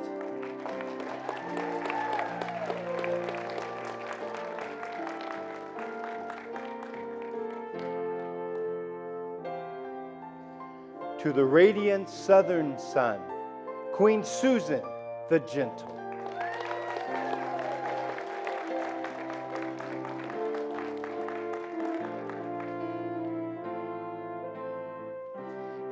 To the radiant southern sun, Queen Susan the Gentle.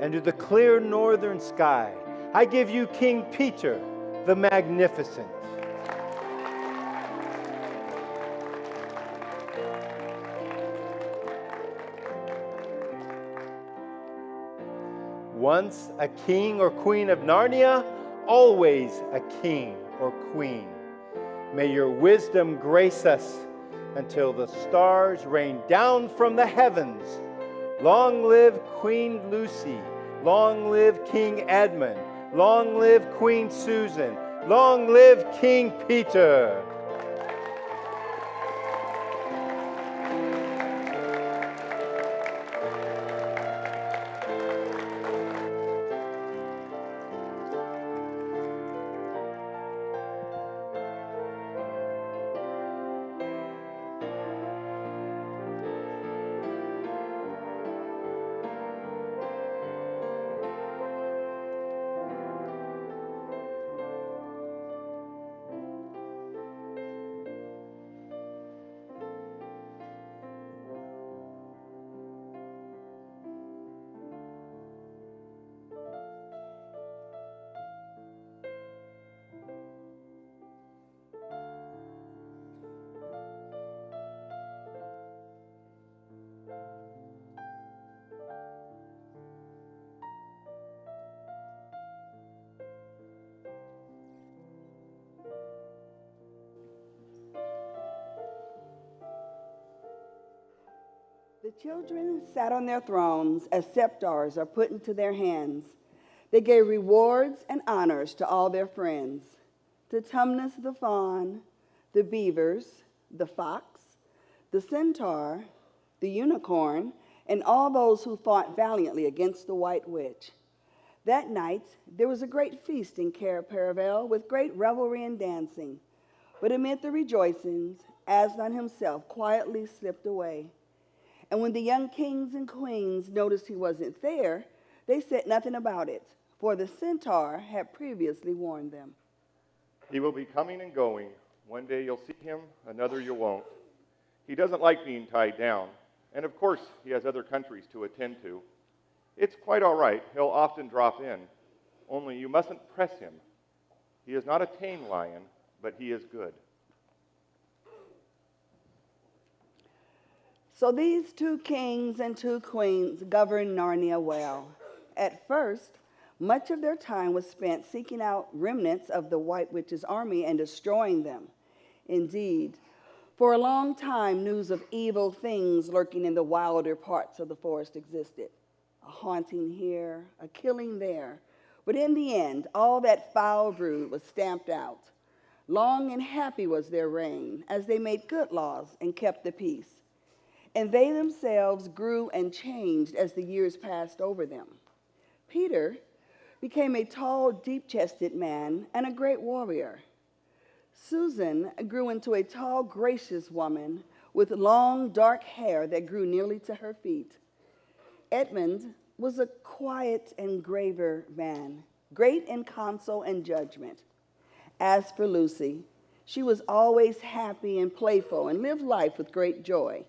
And to the clear northern sky, I give you King Peter the Magnificent. Once a king or queen of Narnia, always a king or queen. May your wisdom grace us until the stars rain down from the heavens. Long live Queen Lucy. Long live King Edmund. Long live Queen Susan. Long live King Peter. The children sat on their thrones as scepters are put into their hands. They gave rewards and honors to all their friends, to Tumnus the fawn, the beavers, the fox, the centaur, the unicorn, and all those who fought valiantly against the white witch. That night there was a great feast in Cair Paravel with great revelry and dancing. But amid the rejoicings, Aslan himself quietly slipped away. And when the young kings and queens noticed he wasn't there, they said nothing about it, for the centaur had previously warned them. He will be coming and going. One day you'll see him, another you won't. He doesn't like being tied down, and of course he has other countries to attend to. It's quite all right. He'll often drop in, only you mustn't press him. He is not a tame lion, but he is good. So these 2 kings and 2 queens governed Narnia well. At first, much of their time was spent seeking out remnants of the White Witch's army and destroying them. Indeed, for a long time, news of evil things lurking in the wilder parts of the forest existed. A haunting here, a killing there. But in the end, all that foul brood was stamped out. Long and happy was their reign, as they made good laws and kept the peace. And they themselves grew and changed as the years passed over them. Peter became a tall, deep-chested man and a great warrior. Susan grew into a tall, gracious woman with long, dark hair that grew nearly to her feet. Edmund was a quiet and graver man, great in counsel and judgment. As for Lucy, she was always happy and playful and lived life with great joy.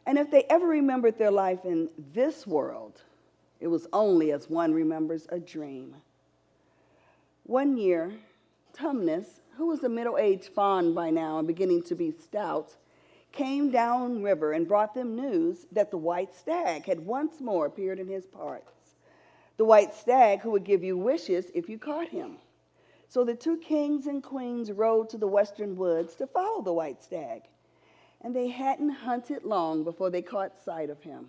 And if they ever remembered their life in this world, it was only as one remembers a dream. One year, Tumnus, who was a middle-aged fawn by now and beginning to be stout, came down river and brought them news that the white stag had once more appeared in his parts. The white stag who would give you wishes if you caught him. So the 2 kings and queens rode to the western woods to follow the white stag. And they hadn't hunted long before they caught sight of him.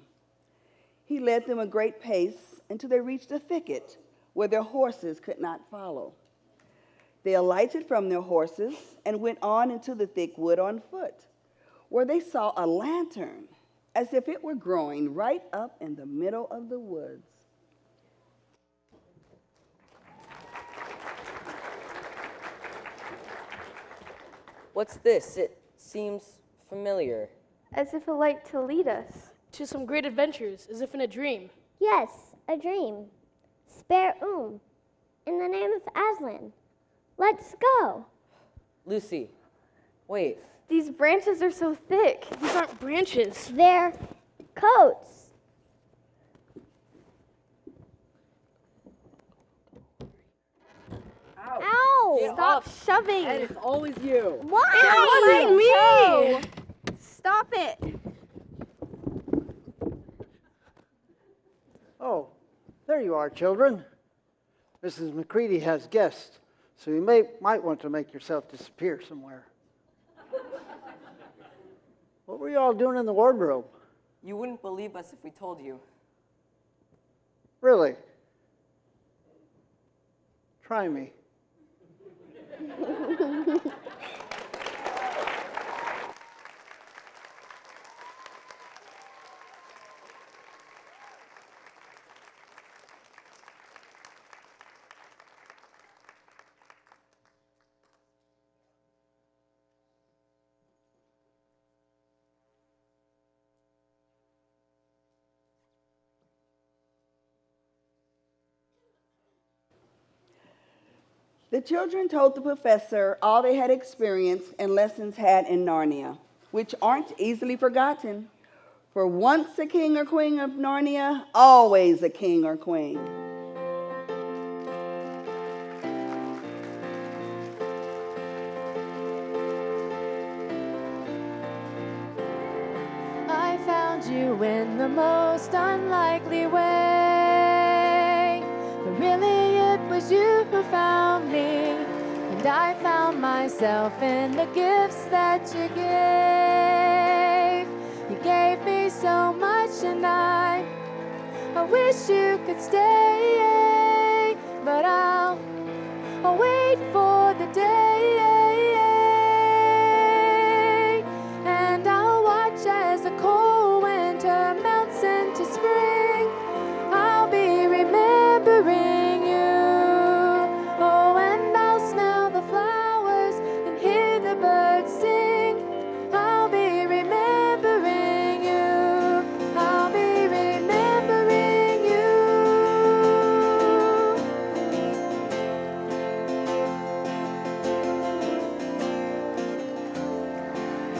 He led them a great pace until they reached a thicket where their horses could not follow. They alighted from their horses and went on into the thick wood on foot, where they saw a lantern as if it were growing right up in the middle of the woods. What's this? It seems familiar. As if a light to lead us. To some great adventures, as if in a dream. Yes, a dream. Spare in the name of Aslan. Let's go. Lucy, wait. These branches are so thick. These aren't branches. They're coats. No! Stop shoving! And it's always you. What? It It wasn't me! Stop it! Oh, there you are, children. Mrs. McCready has guests, so you might want to make yourself disappear somewhere. What were you all doing in the wardrobe? You wouldn't believe us if we told you. Really? Try me. The children told the professor all they had experienced and lessons had in Narnia, which aren't easily forgotten. For once a king or queen of Narnia, always a king or queen. I found you in the most unlikely way, but really it was you who found me, and I found myself in the gifts that you gave. You gave me so much, and I wish you could stay, but I'll wait for the day, and I'll watch as the cold winter melts into spring. I'll be remembering you. Oh, and I'll smell the flowers and hear the birds sing. I'll be remembering you. I'll be remembering you.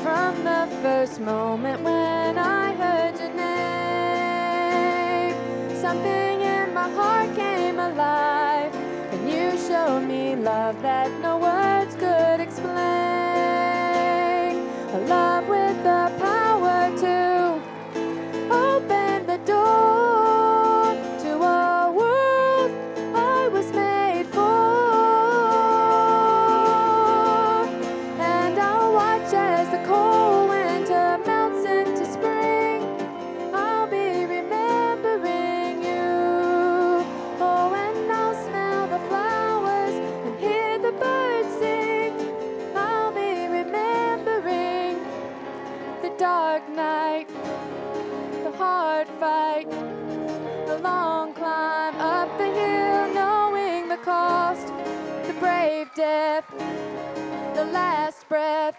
From the first moment when I heard your name, something in my heart came alive, and you showed me love that no words could explain. A love with the power to open the door to a world I was made for. And I'll watch as the cold winter melts into spring. I'll be remembering you. Oh, and I'll smell the flowers and hear the birds sing. I'll be remembering the dark night, the hard fight, the long climb up the hill, knowing the cost, the brave death, the last breath,